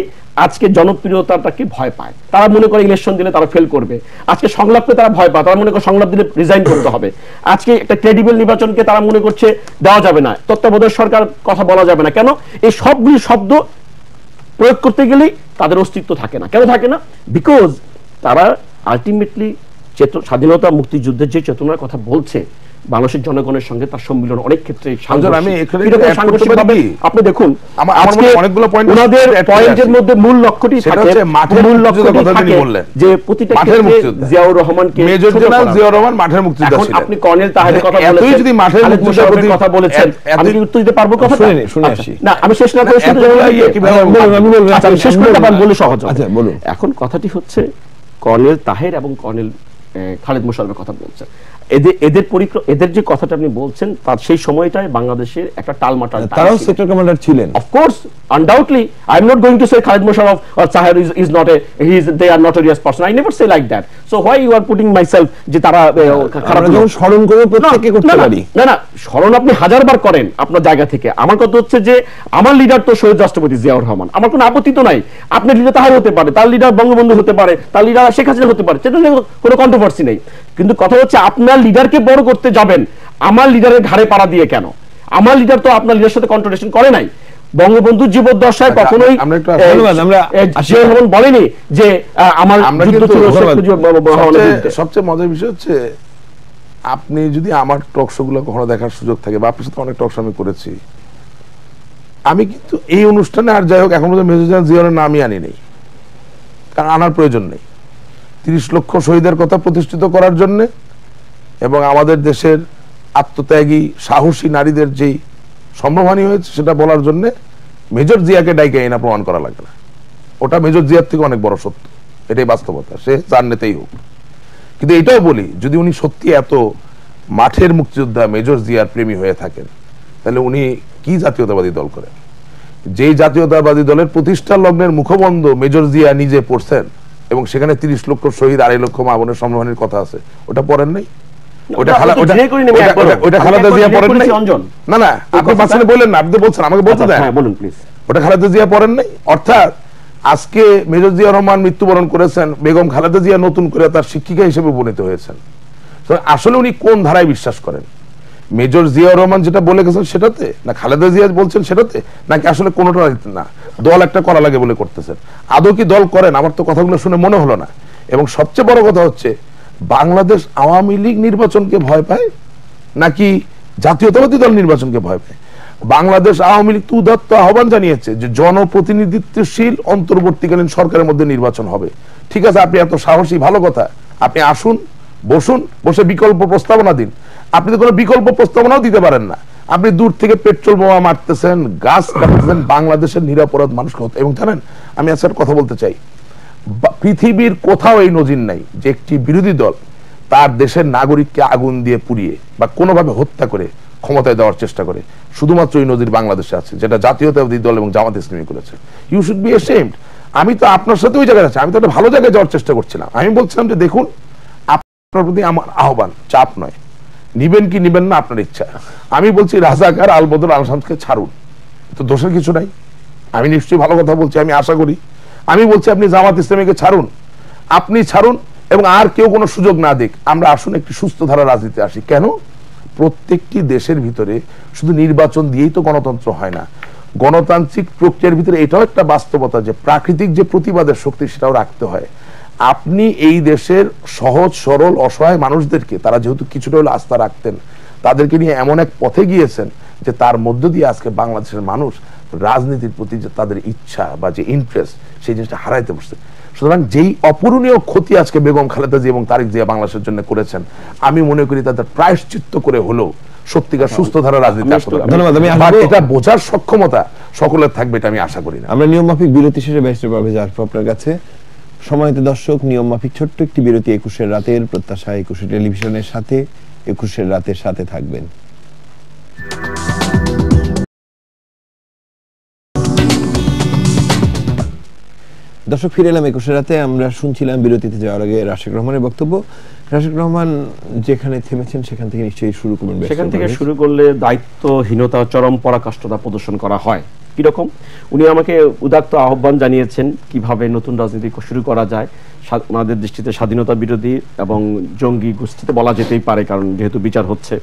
আজকে জনপ্রিয়তাটাকে ভয় পায়। তারা মনে করে ইলেকশন দিলে তারা ফেল করবে। আজকে সংলাপকে তারা ভয় পায়, তারা মনে করে সংলাপ দিলে রিজাইন করতে হবে। আজকে একটা ক্রেডিবল নির্বাচনকে তারা মনে করছে দেওয়া যাবে না, তত্ত্বাবধায়ক সরকার কথা বলা যাবে না। কেন? এই সবগুলি শব্দ প্রয়োগ করতে গেলেই তাদের অস্তিত্ব থাকে না। কেন থাকে না? বিকজ তারা আলটিমেটলি স্বাধীনতা মুক্তিযুদ্ধের যে চেতনার কথা বলছে, বাংলাদেশের জনগণের সঙ্গে তার সম্মিলন অনেক ক্ষেত্রে আপনি দেখুন অনেকগুলো পয়েন্টের মধ্যে মূল লক্ষ্যটি থাকে যে প্রতিটা ক্ষেত্রে জিয়াউর রহমানকে, মেজর জেনারেল জিয়াউর রহমান মাঠের মুক্তিযোদ্ধা ছিলেন। আপনি কর্নেল তাহেরের কথা বলেছেন, যদি মাঠের মুক্তিযোদ্ধার কথা বলেছেন, আমি কি উত্তর দিতে পারবো? কথা শুনে আসি না, আমি শেষ না করে আমি শেষ করতে পারবো বলে সহজ। আচ্ছা বলুন। এখন কথাটি হচ্ছে কর্নেল তাহের এবং কর্নেল খালেদ মোশাররফের কথা বলছেন। এদের যে কথাটা আপনি বলছেন, তার সেই সময়টায় বাংলাদেশের একটা টালমাটাল, তারাও সেক্টর কমান্ডার ছিলেন। Of course, undoubtedly, I am not going to say Khaled Mosharraf or Tahir is not a, they are notorious person. I never say like that. So why you are putting myself যে তারা খারাপ? যখন স্মরণ করে প্রত্যেককে করতে পারি না, স্মরণ আপনি হাজারবার করেন আপনার জায়গা থেকে। আমার কথা হচ্ছে যে আমার লিডার তো শহীদ রাষ্ট্রপতি জিয়াউর রহমান, আমার কোনো আপত্তি তো নাই। আপনার লিডার তাহের হতে পারে, তার লিডার বঙ্গবন্ধু হতে পারে, তার লিডার শেখ হাসিনা হতে পারে, সেটা নিয়ে কোনো কন্ট্রোভার্সি নেই। কিন্তু কথা হচ্ছে আপনার লিডারকে বড় করতে যাবেন আমার লিডারের ঘাড়ে পাড়া দিয়ে কেন? আমার লিডার তো আপনার লিডারের সাথে কন্ট্রাডিকশন করে নাই। বঙ্গবন্ধু জীবদ্দশায় কখনোই বলেনি যে আমার সবচেয়ে মজার বিষয় হচ্ছে, আপনি যদি আমার টক শো গুলো কখনো দেখার সুযোগ থাকে, বা আপনার সাথে অনেক টক শো আমি করেছি, আমি কিন্তু এই অনুষ্ঠানে আর যাই হোক এখন পর্যন্ত মেজর জেনারেল জিয়াউরের নামই আনি নেই, কারণ আনার প্রয়োজন নেই। 30 লক্ষ শহীদের কথা প্রতিষ্ঠিত করার জন্য এবং আমাদের দেশের আত্মত্যাগী সাহসী নারীদের যেই সম্ভ্রমহানি হয়েছে সেটা বলার জন্য মেজর জিয়াকে ডাইকে এনে প্রমাণ করা লাগে না। ওটা মেজর জিয়ার থেকে অনেক বড় সত্য, এটাই বাস্তবতা, সে যার নেতেই হোক। কিন্তু এটাও বলি, যদি উনি সত্যি এত মাঠের মুক্তিযোদ্ধা মেজর জিয়ার প্রেমী হয়ে থাকেন, তাহলে উনি কি জাতীয়তাবাদী দল করেন? যেই জাতীয়তাবাদী দলের প্রতিষ্ঠা লগ্নের মুখবন্ধ মেজর জিয়া নিজে পড়ছেন এবং সেখানে 30 লক্ষ শহীদ, 2.5 লক্ষ মা বোনের সম্মানের কথা আছে, ওটা পড়েন নাই? ওটা খালেদা জিয়া পড়েন নাই? না না, আপনি মাঝখানে বললেন না, আপনি বলছেন, আমাকে বলতে দেন। হ্যাঁ বলুন প্লিজ। ওটা খালেদা জিয়া পড়েন নাই? অর্থাৎ আজকে মেজর জিয়া রহমান মৃত্যুবরণ করেছেন, বেগম খালেদা জিয়া নতুন করে তার শিক্ষিকা হিসেবে উপনীত হয়েছেন। আসলে উনি কোন ধারায় বিশ্বাস করেন? মেজর জিয়া রহমান যেটা বলে গেছেন সেটাতে, না খালেদা জিয়া বলছেন সেটাতে, নাকি আসলে কোনোটা না দল একটা করা লাগে বলে করতেছেন? আদৌ কি দল করেন? আমার তো কথাগুলো শুনে মনে হলো না। এবং সবচেয়ে বড় কথা হচ্ছে, বাংলাদেশ আওয়ামী লীগ নির্বাচনকে ভয় পায় নাকি জাতীয়তাবাদী দল নির্বাচনকে ভয় পায়? বাংলাদেশ আওয়ামী লীগ উদাত্ত আহ্বান জানিয়েছে যে জনপ্রতিনিধিত্বশীল অন্তর্বর্তীকালীন সরকারের মধ্যে নির্বাচন হবে। ঠিক আছে, আপনি এত সাহসী, ভালো কথা, আপনি আসুন, বসুন, বসে বিকল্প প্রস্তাবনা দিন। আপনি তো কোনো বিকল্প প্রস্তাবনাও দিতে পারেন না। আপনি দূর থেকে পেট্রোল বোমা মারতেছেন, গাছ কাটতেছেন, বাংলাদেশের নিরাপরাধ মানুষকে। এবং জানেন, আমি আজকের কথা বলতে চাই, পৃথিবীর কোথাও এই নজির নাই যে একটি বিরোধী দল তার দেশের নাগরিককে আগুন দিয়ে পুড়িয়ে বা কোনোভাবে হত্যা করে ক্ষমতায় দেওয়ার চেষ্টা করে। শুধুমাত্র এই নজির বাংলাদেশে আছে, যেটা জাতীয়তাবাদী দল এবং জামাত ইসলামী করেছে। You should be ashamed. আমি তো আপনার সাথে ওই জায়গায় আছি, আমি তো একটা ভালো জায়গায় যাওয়ার চেষ্টা করছিলাম। আমি বলছিলাম যে দেখুন, আপনার প্রতি আমার আহ্বান, চাপ নয়, নিবেন কি নিবেন না আপনার ইচ্ছা। আমি বলছি রাজাকার আল বদর আল শামসকে ছাড়ুন, তো দোষের কিছু নাই। আমি নিশ্চয়ই ভালো কথা বলছি, আমি আশা করি। আমি বলছি আপনি জামাত ইসলামীকে ছাড়ুন, আপনি ছাড়ুন, এবং আর কেউ কোনো সুযোগ না দিক। আমরা আসুন একটি সুস্থ ধারা রাজনীতি আসি। কেন? প্রত্যেকটি দেশের ভিতরে শুধু নির্বাচন দিয়েই তো গণতন্ত্র হয় না। গণতান্ত্রিক প্রক্রিয়ার ভিতরে এটাও একটা বাস্তবতা যে প্রাকৃতিক যে প্রতিবাদের শক্তি সেটাও রাখতে হয়। আপনি এই দেশের সহজ সরল অসহায় মানুষদেরকে, তারা যেহেতু কিছুটা হলে আস্থা রাখতেন, তাদেরকে নিয়ে এমন এক পথে গিয়েছেন যে তার মধ্য দিয়ে আজকে বাংলাদেশের মানুষ রাজনীতির প্রতি যে তাদের ইচ্ছা বা যে ইন্টারেস্ট, সেই জিনিসটা হারাইতে বসছে। সুতরাং যেই অপূরণীয় ক্ষতি আজকে বেগম খালেদা জিয়া এবং তারেক জিয়া বাংলাদেশের জন্য করেছেন, আমি মনে করি তাদের প্রায়শ্চিত্ত করে হলেও সত্যিকার সুস্থ ধারা রাজনীতি আসতে হবে। ধন্যবাদ। এটা বোঝার সক্ষমতা সকলের থাকবে, এটা আমি আশা করি না। আমরা নিয়ম মাফিক বিরতি শেষে ব্যারিস্টার পারভেজ আসবো আপনার কাছে। সময়ত দর্শক, নিয়ম মাফিক ছোট্ট একটি বিরতি, 21-এর রাতের প্রত্যাশা 21 টেলিভিশনের সাথে, 21-এর রাতের সাথে থাকবেন। দর্শক, ফিরে এলাম 21-এর রাতে। আমরা শুনছিলাম বিরতিতে যাওয়ার আগে রাশেক রহমানের বক্তব্য। রাশেক রহমান যেখানে থেমেছেন সেখান থেকে নিশ্চয়ই শুরু করবেন। সেখান থেকে শুরু করলে দায়িত্বহীনতা, চরম পরাকাষ্ঠতা প্রদর্শন করা হয়। কিরকম? উনি আমাকে উদাত্ত আহ্বান জানিয়েছেন কিভাবে নতুন রাজনীতি শুরু করা যায়। ওনাদের দৃষ্টিতে স্বাধীনতা বিরোধী এবং জঙ্গি গোষ্ঠীতে বলা যেতেই পারে, কারণ যেহেতু বিচার হচ্ছে।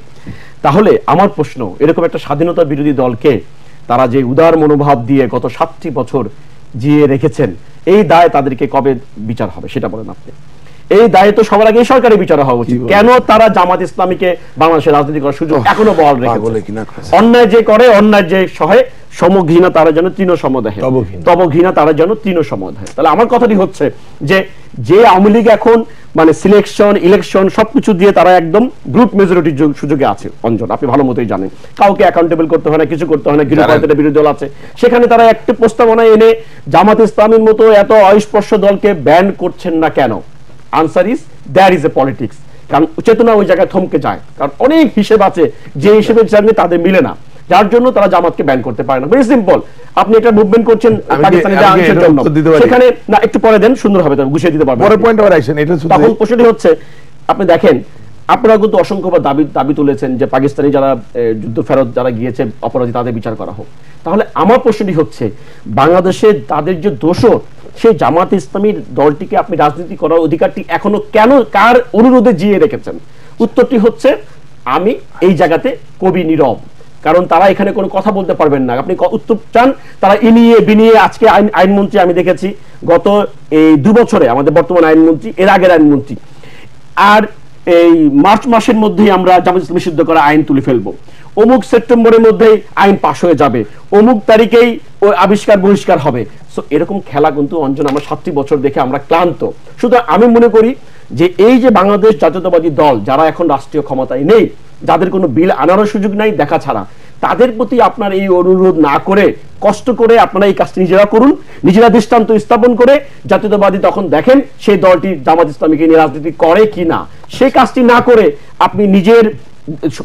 তাহলে আমার প্রশ্ন, এরকম একটা স্বাধীনতা বিরোধী দলকে তারা যে উদার মনোভাব দিয়ে গত 7টি বছর জিয়ে রেখেছেন, এই দায় তাদেরকে কবে বিচার হবে সেটা বলেন আপনি। এই দায় তো সবার আগে সরকারি বিচার হওয়া উচিত। কেন তারা জামাত ইসলামীকে বাংলাদেশে রাজনীতি করার সুযোগ এখনো বহাল রেখেছে? অন্যায় যে করে, অন্যায় যে সহে, সমঘৃণা তারা যেন তৃণ সমদেহে, তবঘৃণা তারা যেন তৃণ সমদেহে। তাহলে আমার কথাটি হচ্ছে যে আওয়ামী লীগ এখন মানে সিলেকশন, ইলেকশন সবকিছু দিয়ে তারা একদম গ্রুপ মেজরিটির সুযোগে আছে। অঞ্জন, আপনি ভালো মতোই জানেন, কাউকে অ্যাকাউন্টেবল করতে হয় না, কিছু করতে হয় না। বিরোধী দল আছে, সেখানে তারা একটা প্রস্তাবনা এনে জামাত ইসলামীর মতো এত অস্পর্শ দলকে ব্যান করছেন না কেন? Answer is there is a politics. কারণ চেতনা ওই জায়গায় থমকে যায়, কারণ অনেক হিসেব আছে যে হিসেবের সঙ্গে তাদের মিলে না, যার জন্য তারা জামাতকে ব্যান করতে পারে না। Very simple. আপনি এটা মুভমেন্ট করছেন পাকিস্তানের জন্য, সেখানে না একটু পরে দেন, সুন্দর হবে, তবে গুছিয়ে দিতে পারবেন। তখন প্রশ্নটি হচ্ছে, আপনি দেখেন, আপনারা কিন্তু অসংখ্যবার দাবি তুলেছেন যে পাকিস্তানি যারা যুদ্ধ ফেরত যারা গিয়েছে অপরাধী, তাদের বিচার করা হোক। তাহলে আমার প্রশ্নটি হচ্ছে, বাংলাদেশে তাদের যে দোষর, সেই জামাত ইসলামীর দলটিকে আপনি রাজনীতি করার অধিকারটি এখনো কেন, কার অনুরোধে জিয়ে রেখেছেন? উত্তরটি হচ্ছে, আমি এই জায়গাতে কবি নীরব, কারণ তারা এখানে কোনো কথা বলতে পারবেন না। আপনি উত্তর চান, তারা ইনিয়ে বিনিয়ে। আজকে আইনমন্ত্রী আমি দেখেছি গত এই 2 বছরে, আমাদের বর্তমান আইনমন্ত্রী, এর আগের আইনমন্ত্রী, আর এই মার্চ মাসের মধ্যেই আমরা জামাত ইসলামী সিদ্ধ করা আইন তুলে ফেলবো, অমুক সেপ্টেম্বরের মধ্যেই আইন পাশ হয়ে যাবে, অমুক তারিখেই ওই আবিষ্কার বহিষ্কার হবে। সো এরকম খেলা কিন্তু অঞ্জন আমরা 7টি বছর দেখে আমরা ক্লান্ত। সুতরাং আমি মনে করি যে এই যে বাংলাদেশ জাতীয়তাবাদী দল, যারা এখন রাষ্ট্রীয় ক্ষমতায় নেই, যাদের কোনো বিল আনারও সুযোগ নাই দেখা ছাড়া, তাদের প্রতি আপনার এই অনুরোধ না করে, কষ্ট করে আপনারা এই কাজটি নিজেরা করুন, নিজেরা দৃষ্টান্ত স্থাপন করে জাতীয়তাবাদী তখন দেখেন সেই দলটি জামাত ইসলামীকে নিয়ে রাজনীতি করে কি না। সেই কাজটি না করে আপনি নিজের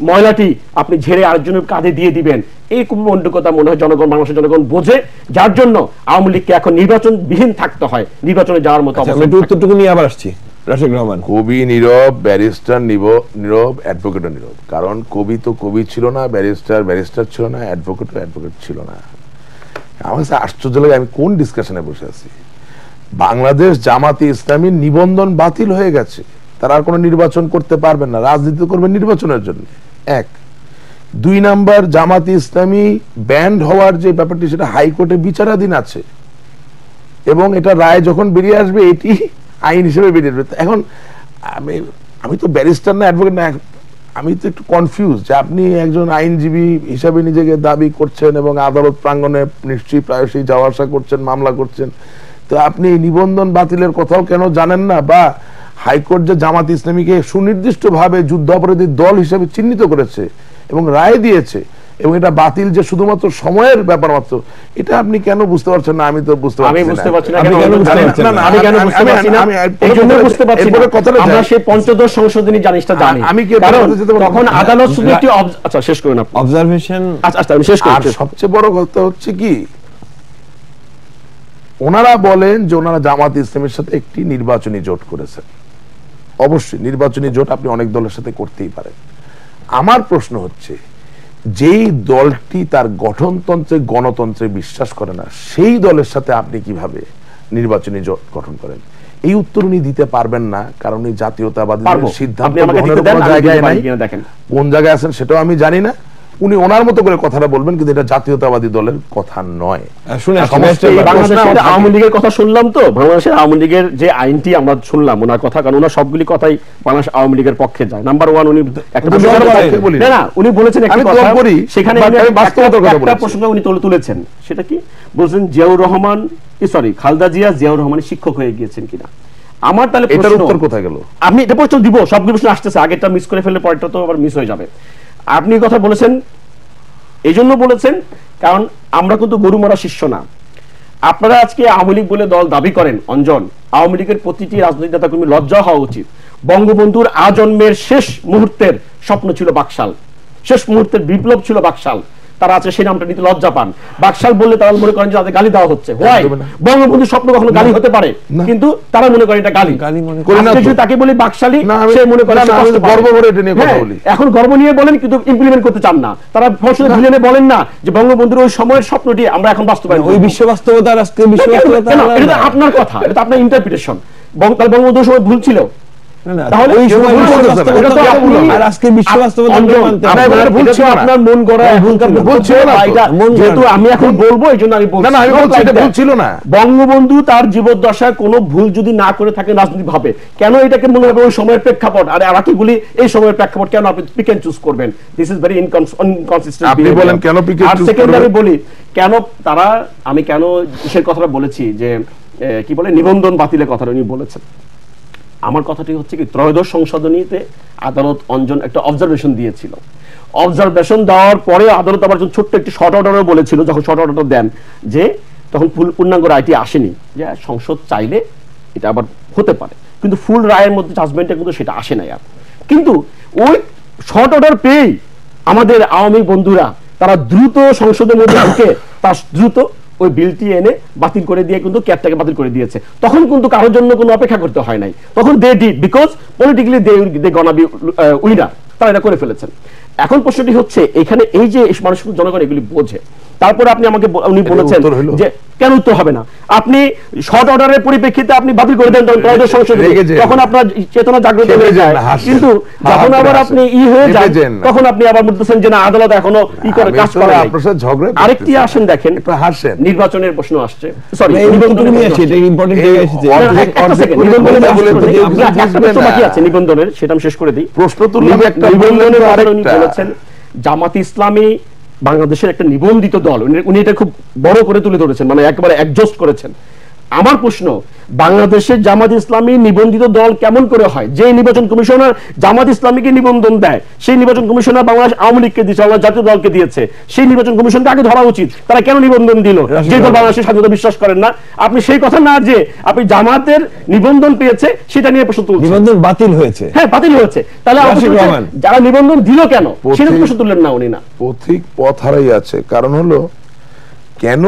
ময়লাটি আপনি ঝেড়ে আরেকজনের কাঁধে দিয়ে দিবেন, এই কুমন্ডকতা মনে হয় জনগণ, বাংলাদেশের জনগণ বোঝে, যার জন্য আওয়ামী লীগকে এখন নির্বাচন বিহীন থাকতে হয়, নির্বাচনে যাওয়ার মতো। উত্তরটুকু নিয়ে আবার আসছি। রাশেক রহমান, কবি নীরব, ব্যারিস্টার নীরব, অ্যাডভোকেটও নীরব। কারণ কবি তো কবি ছিল না, ব্যারিস্টার ছিল না, অ্যাডভোকেট ছিল না। আমার কাছে আশ্চর্য লাগে, আমি কোন ডিসকাশনে বসে আছি। বাংলাদেশ জামাতে ইসলামীর নিবন্ধন বাতিল হয়ে গেছে, তারা আর কোনো নির্বাচন করতে পারবেন না, রাজনীতি করবেন নির্বাচনের জন্য। 1 2 নাম্বার, জামাতে ইসলামী ব্যান্ড হওয়ার যে ব্যাপারটি, সেটা হাইকোর্টে বিচারাধীন আছে, এবং এটা রায় যখন বেরিয়ে আসবে এটি আইন হিসেবে বেরিয়ে আসবে। এখন আমি তো ব্যারিস্টার না, অ্যাডভোকেট না, আমি তো একটু কনফিউজ যে আপনি একজন আইনজীবী হিসাবে নিজেকে দাবি করছেন এবং আদালত প্রাঙ্গণে নিশ্চয়ই প্রায়শই যাওয়া আসা করছেন, মামলা করছেন, তো আপনি নিবন্ধন বাতিলের কথাও কেন জানেন না? বা হাইকোর্ট যে জামাত ইসলামীকে সুনির্দিষ্টভাবে যুদ্ধাপরাধী দল হিসেবে চিহ্নিত করেছে এবং রায় দিয়েছে, এবং এটা বাতিল যে শুধুমাত্র সময়ের ব্যাপার মাত্র, এটা আপনি কেন বুঝতে পারছেন না? আমি তো বুঝতে পারছি না। আমরা সেই পঞ্চদশ সংশোধনী জানিসটা জানি, আমি কি তখন আদালত শুধু একটি আচ্ছা শেষ করুন আপনি অবজারভেশন। আচ্ছা আমি শেষ করি। আর সবচেয়ে বড় কথা হচ্ছে কি, ওনারা বলেন যে ওনারা জামাত ইসলামের সাথে একটি নির্বাচনী জোট করেছেন। অবশ্যই নির্বাচনী জোট আপনি অনেক দলের সাথে করতেই পারেন। আমার প্রশ্ন হচ্ছে, যেই দলটি তার গঠনতন্ত্রে গণতন্ত্রে বিশ্বাস করে না, সেই দলের সাথে আপনি কিভাবে নির্বাচনী জোট গঠন করেন? এই উত্তর উনি দিতে পারবেন না, কারণ উনি জাতীয়তাবাদী সিদ্ধান্ত গ্রহণের কোনো জায়গায় নাই। কোন জায়গায় আছেন সেটাও আমি জানি না। উনি ওনার মতো করে কথাটা বলবেন, কিন্তু এটা জাতীয়তাবাদী দলের কথা নয়। বাংলাদেশের আওয়ামী লীগের কথা শুনলাম, তো বাংলাদেশের আওয়ামী লীগের যে আইনটি আমরা শুনলাম ওনার কথা, কারণ ওনার সবগুলি কথাই বাংলাদেশ আওয়ামী লীগের পক্ষে যায়। নাম্বার 1 উনি উনি বলেছেন একটা কথা, সেখানে একটা প্রসঙ্গ উনি তুলেছেন, সেটা কি বলছেন, জিয়াউর রহমান খালেদা জিয়া জিয়াউর রহমানের শিক্ষক হয়ে গিয়েছেন কিনা। আমার তাহলে এটার উত্তর কোথায় গেল? আমি এটা প্রশ্ন দিব, সবগুলো প্রশ্ন আসতেছে, আগেরটা মিস করে ফেললে পরেরটা তো আবার মিস হয়ে যাবে। আপনি কথা বলেছেন, এই জন্য বলেছেন কারণ আমরা কিন্তু গরু মারা শিষ্য না। আপনারা আজকে আওয়ামী লীগ বলে দল দাবি করেন, অঞ্জন, আওয়ামী লীগের প্রতিটি রাজনৈতিক নেতা কর্মী লজ্জা হওয়া উচিত। বঙ্গবন্ধুর আজন্মের শেষ মুহূর্তের স্বপ্ন ছিল বাকশাল, শেষ মুহূর্তের বিপ্লব ছিল বাকশাল। তারা আছে সেই নামটা নিতে লজ্জা পান। বাকশাল বললে তারা মনে করেন যে তাদের গালি দেওয়া হচ্ছে। বঙ্গবন্ধুর স্বপ্ন কখনো গালি হতে পারে, কিন্তু তারা মনে করেন এটা গালি। তাকে বলি বাকশালী, সে মনে করে এখন গর্ব নিয়ে বলেন, কিন্তু ইমপ্লিমেন্ট করতে চান না। তারা ফসলে ভিলেনে বলেন না যে বঙ্গবন্ধুর ওই সময়ের স্বপ্নটি আমরা এখন বাস্তবায়ন, ওই বিশ্ব বাস্তবতা আজকে বিশ্ব বাস্তবতা। এটা আপনার কথা, এটা আপনার ইন্টারপ্রিটেশন। বঙ্গবন্ধুর সময় ভুল ছিল, তাহলে ওই সময় আর আজকে বিশ্ব বাস্তবতা ভুল ছিল, আপনার মন গড়া ভুল ছিল না। যেহেতু আমি এখন বলবো, এই জন্য আমি বলছি না, আমি বলছি এটা ভুল ছিল না। বঙ্গবন্ধু তার জীবদ্দশায় কোনো ভুল যদি না করে থাকেন রাজনীতি ভাবে, কেন এটাকে মনে হবে ওই সময়ের প্রেক্ষাপট আর বাকিগুলি এই সময়ের প্রেক্ষাপট, কেন আপনি পিক এন্ড চুজ করবেন? This is very inconsistent. আপনি বলেন কেন পিক এন্ড চুজ করবেন? আমি বলি কেন তারা, আমি কেন কিসের কথাটা বলেছি, যে কি বলে নিবন্ধন বাতিলের কথাটা উনি বলেছেন। আমার কথাটি হচ্ছে কি, ত্রয়োদশ সংশোধনীতে আদালত অঞ্জন একটা অবজারভেশন দিয়েছিল। অবজারভেশন দেওয়ার পরে আদালত আবার ছোট্ট একটি শর্ট অর্ডারও বলেছিল, যখন শর্ট অর্ডারটা দেন, যে তখন পূর্ণাঙ্গ রায়টি আসেনি, যে সংসদ চাইলে এটা আবার হতে পারে, কিন্তু ফুল রায়ের মধ্যে জাজমেন্টে কিন্তু সেটা আসে না। কিন্তু ওই শর্ট অর্ডার পেয়েই আমাদের আওয়ামী বন্ধুরা তারা দ্রুত সংসদের মধ্যে ঢুকে তার দ্রুত ওই বিলটি এনে বাতিল করে দিয়ে কিন্তু ক্যাবটাকে বাতিল করে দিয়েছে। তখন কিন্তু কারোর জন্য কোনো অপেক্ষা করতে হয় নাই, তখন they did, because politically they gonna be winner, তারা এটা করে ফেলেছেন। এখন প্রশ্নটি হচ্ছে এখানে, এই যে মানুষ জনগণ এগুলি বোঝে, তারপরে আপনি আমাকে উনি বলেছেন যে কেন উত্তর হবে না, আপনি শর্ট অর্ডারের পরিপ্রেক্ষিতে আপনি বাতিল করে দেন ত্রয়োদশ সংশোধনী, তখন আপনার চেতনা জাগ্রত হয়ে যায়। কিন্তু যখন আবার আপনি হয়ে যান, তখন আপনি আবার বলতেছেন যে না, আদালত এখনো করে কাজ করে। আরেকটি আসেন দেখেন, নির্বাচনের প্রশ্ন আসছে, সরি নিবন্ধনের, সেটা আমি শেষ করে দিই। প্রশ্ন বলেছেন জামাত ইসলামী বাংলাদেশের একটা নিবন্ধিত দল, উনি এটা খুব বড় করে তুলে ধরেছেন, মানে একেবারে অ্যাডজাস্ট করেছেন। আমার প্রশ্ন, বাংলাদেশের জামাত ইসলামী নিবন্ধিত দল কেমন করে হয়? যে নির্বাচন কমিশনার জামাত ইসলামীকে নিবন্ধন দেয়, সেই নির্বাচন কমিশনার বাংলাদেশ আওয়ামী লীগকে দিয়েছে, বাংলাদেশ জাতীয় দলকে দিয়েছে, সেই নির্বাচন কমিশনকে আগে ধরা উচিত। তারা কেন নিবন্ধন দিল? যে দল বাংলাদেশের স্বাধীনতা বিশ্বাস করেন না। আপনি সেই কথা না যে আপনি জামাতের নিবন্ধন পেয়েছে সেটা নিয়ে প্রশ্ন তুলছেন। নিবন্ধন বাতিল হয়েছে, হ্যাঁ বাতিল হয়েছে, তাহলে যারা নিবন্ধন দিল কেন সেটা প্রশ্ন তুললেন না উনি। না, পথিক পথ হারাই আছে। কারণ হলো, কেন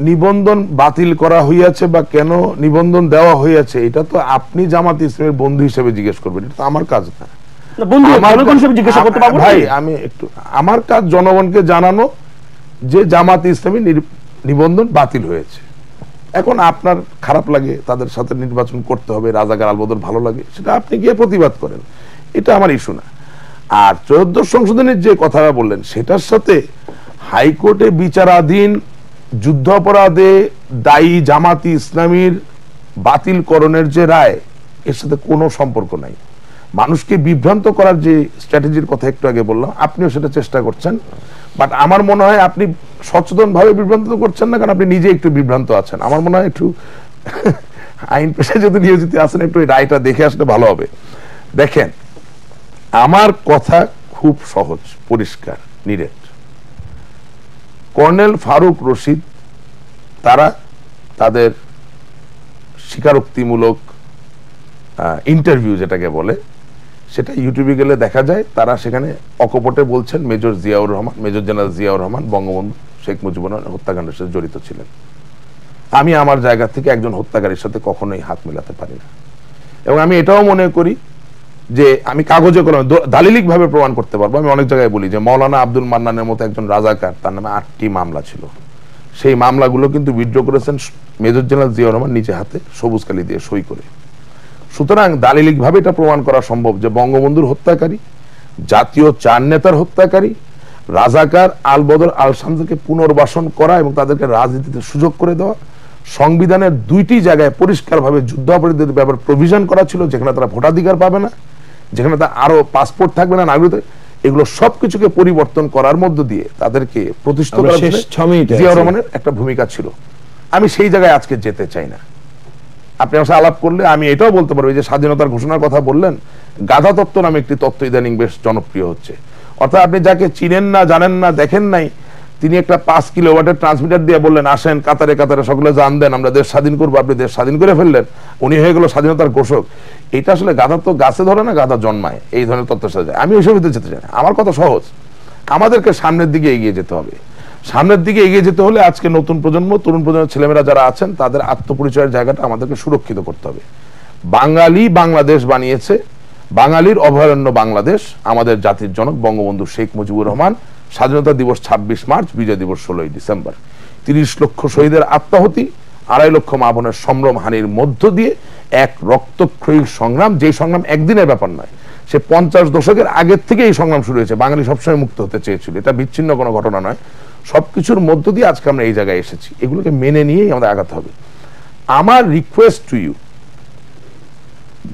নিবন্ধন বাতিল করা হইয়াছে বা কেন নিবন্ধন দেওয়া হইয়াছে, এটা তো আপনি জামাত ইসলামের বন্ধু হিসেবে জিজ্ঞেস করবেন, এটা তো আমার কাজ না। ভাই আমি একটু, আমার কাজ জনগণকে জানানো যে জামাত ইসলামী নিবন্ধন বাতিল হয়েছে। এখন আপনার খারাপ লাগে, তাদের সাথে নির্বাচন করতে হবে, রাজাকার আলবদর ভালো লাগে, সেটা আপনি গিয়ে প্রতিবাদ করেন, এটা আমার ইস্যু না। আর ত্রয়োদশ সংশোধনীর যে কথাটা বললেন, সেটার সাথে হাইকোর্টে বিচারাধীন যুদ্ধাপরাধে দায়ী জামাতি ইসলামীর বাতিলকরণের যে রায়, এর সাথে কোনো সম্পর্ক নাই। মানুষকে বিভ্রান্ত করার যে স্ট্র্যাটেজির কথা একটু আগে বললাম, আপনিও সেটা চেষ্টা করছেন, বাট আমার মনে হয় আপনি সচেতন ভাবে বিভ্রান্ত করছেন না, কারণ আপনি নিজে একটু বিভ্রান্ত আছেন। আমার মনে হয় একটু আইন পেশায় যদি নিয়োজিত আছেন, একটু এই রায়টা দেখে আসলে ভালো হবে। দেখেন, আমার কথা খুব সহজ, পরিষ্কার, নিরেট। কর্নেল ফারুক রশিদ তারা তাদের স্বীকারোক্তিমূলক ইন্টারভিউ যেটাকে বলে, সেটা ইউটিউবে গেলে দেখা যায়, তারা সেখানে অকপটে বলছেন major Ziaur Rahman, major general Ziaur Rahman Bangabandhu Sheikh Mujibur Rahman হত্যাকাণ্ডের সাথে জড়িত ছিলেন। আমি আমার জায়গা থেকে একজন হত্যাকারীর সাথে কখনোই হাত মেলাতে পারি না। এবং আমি এটাও মনে করি যে আমি কাগজে কলমে দালিলিক ভাবে প্রমাণ করতে পারবো। আমি অনেক জায়গায় বলি যে মৌলানা আব্দুল মান্নানের মতো একজন রাজাকার, তার নামে 8টি মামলা ছিল, সেই মামলাগুলো কিন্তু উইথড্র করেছেন মেজর জেনারেল জিয়াউর রহমান নিজে হাতে সবুজ কালি দিয়ে সই করে। সুতরাং দালিলিক ভাবে এটা প্রমাণ করা সম্ভব যে বঙ্গবন্ধুর হত্যাকারী, জাতীয় 4 নেতার হত্যাকারী, রাজাকার আল বদর আল শামসুকে পুনর্বাসন করা এবং তাদেরকে রাজনীতিতে সুযোগ করে দেওয়া, সংবিধানের 2টি জায়গায় পরিষ্কারভাবে যুদ্ধাপরাধীদের ব্যাপারে প্রভিশন করা ছিল, যেখানে তারা ভোটাধিকার পাবে না, যেখানে তারা আরো পাসপোর্ট থাকবে না, নাগরিকত্ব, এগুলো সবকিছুকে পরিবর্তন করার মধ্য দিয়ে তাদেরকে প্রতিষ্ঠিত করার জিয়াউর রহমানের একটা ভূমিকা ছিল। আমি সেই জায়গায় আজকে যেতে চাই না। আপনি আমার সাথে আলাপ করলে আমি এটাও বলতে পারবো যে স্বাধীনতার ঘোষণার কথা বললেন, গাধা তত্ত্ব নামে একটি তত্ত্ব ইদানিং বেশ জনপ্রিয় হচ্ছে। অর্থাৎ আপনি যাকে চিনেন না, জানেন না, দেখেন নাই, তিনি একটা 5 কিলোওয়াটের ট্রান্সমিটার দিয়ে বললেন আসেন কাতারে কাতারে সকলে জান দেন আমরা দেশ স্বাধীন করবো, আপনি দেশ স্বাধীন করে ফেললেন, উনি হয়ে গেল স্বাধীনতার ঘোষক। এটা আসলে গাধা তো গাছে ধরে না, গাধা জন্মায়। এই ধরনের তত্ত্বের সাথে আমি ওইসব যেতে চাই না। আমার কথা সহজ, আমাদেরকে সামনের দিকে এগিয়ে যেতে হবে। সামনের দিকে এগিয়ে যেতে হলে আজকে নতুন প্রজন্ম, তরুণ প্রজন্মের ছেলেমেয়েরা যারা আছেন তাদের আত্মপরিচয়ের জায়গাটা আমাদেরকে সুরক্ষিত করতে হবে। বাঙালি বাংলাদেশ বানিয়েছে, বাঙালির অভয়ারণ্য বাংলাদেশ আমাদের জাতির জনক বঙ্গবন্ধু শেখ মুজিবুর রহমান। স্বাধীনতা দিবস 26 মার্চ, বিজয় দিবস 16 ডিসেম্বর। 30 লক্ষ শহীদের আত্মাহুতি, 2.5 লক্ষ মা বোনের সম্ভ্রম হানির মধ্য দিয়ে এক রক্তক্ষয়ী সংগ্রাম, যে সংগ্রাম একদিনের ব্যাপার নয়, সে 50 দশকের আগের থেকে এই সংগ্রাম শুরু হয়েছে। বাঙালি সবসময় মুক্ত হতে চেয়েছিল, এটা বিচ্ছিন্ন কোনো ঘটনা নয়। সবকিছুর মধ্য দিয়ে আজকে আমরা এই জায়গায় এসেছি, এগুলোকে মেনে নিয়েই আমাদের আগাতে হবে। আমার রিকোয়েস্ট টু ইউ,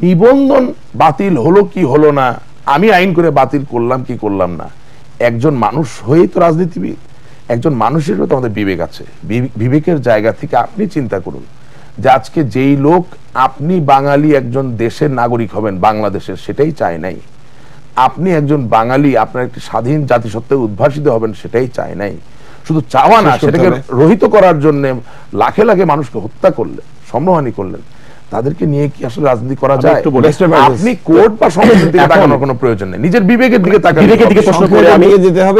নিবন্ধন বাতিল হলো কি হলো না, আমি আইন করে বাতিল করলাম কি করলাম না, একজন মানুষ হয়েই তো রাজনীতিবিদ, একজন মানুষেরও তো আমাদের বিবেক আছে। বিবেকের জায়গা থেকে আপনি চিন্তা করুন যে আজকে যেই লোক আপনি বাঙালি একজন দেশের নাগরিক হবেন বাংলাদেশের, সেটাই চায় নাই। আপনি একজন বাঙালি আপনার একটি স্বাধীন জাতিসত্তায় উদ্ভাসিত হবেন, সেটাই চায় নাই। শুধু চাওয়া না, সেটাকে রহিত করার জন্য লাখে লাখে মানুষকে হত্যা করলেন, সম্মানহানি করলেন। তাদেরকে নিয়ে কি আসলে রাজনীতি করা যায়? আপনি কোর্ট বা সংসদের দিকে তাকানোর কোনো প্রয়োজন নেই, নিজের বিবেকের দিকে তাকান। বিবেকের দিকে প্রশ্ন করে আমি যেতে হবে,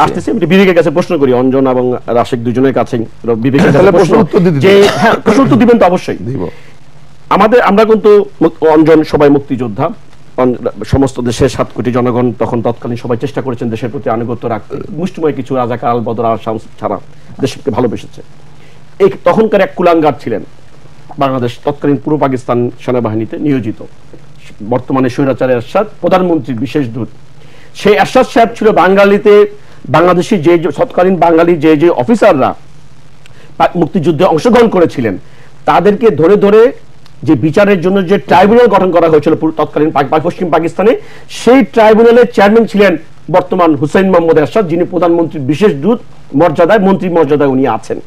আসতেছি বিবেকের কাছে প্রশ্ন করি, অঞ্জন এবং রাশেক দুজনের কাছে বিবেকের কাছে প্রশ্ন উত্তর দিতে, যে হ্যাঁ প্রশ্ন উত্তর দিবেন তো অবশ্যই দিব। আমরা কিন্তু অঞ্জন সবাই মুক্তিযোদ্ধা, সমস্ত দেশের 7 কোটি জনগণ তখন তৎকালীন সবাই চেষ্টা করেছেন দেশের প্রতি আনুগত্য রাখতে, মুষ্টিময় কিছু রাজাকার আল বদর আল শামস ছাড়া দেশকে ভালোবেসেছে। এই তখনকার এক কুলাঙ্গার ছিলেন বাংলাদেশ তৎকালীন পূর্ব পাকিস্তান সেনাবাহিনীতে নিয়োজিত, বর্তমানে স্বৈরাচার এরশাদ প্রধানমন্ত্রীর বিশেষ দূত। সেই এরশাদ সাহেব ছিল বাঙালিতে, বাংলাদেশি যে তৎকালীন বাঙালি যে অফিসাররা মুক্তিযুদ্ধে অংশগ্রহণ করেছিলেন তাদেরকে ধরে ধরে যে বিচারের জন্য যে ট্রাইব্যুনাল গঠন করা হয়েছিল তৎকালীন পশ্চিম পাকিস্তানে, সেই ট্রাইব্যুনালের চেয়ারম্যান ছিলেন বর্তমান হুসাইন মোহাম্মদ এরশাদ, যিনি প্রধানমন্ত্রীর বিশেষ দূত মর্যাদায়, মন্ত্রী মর্যাদায় উনি আছেন।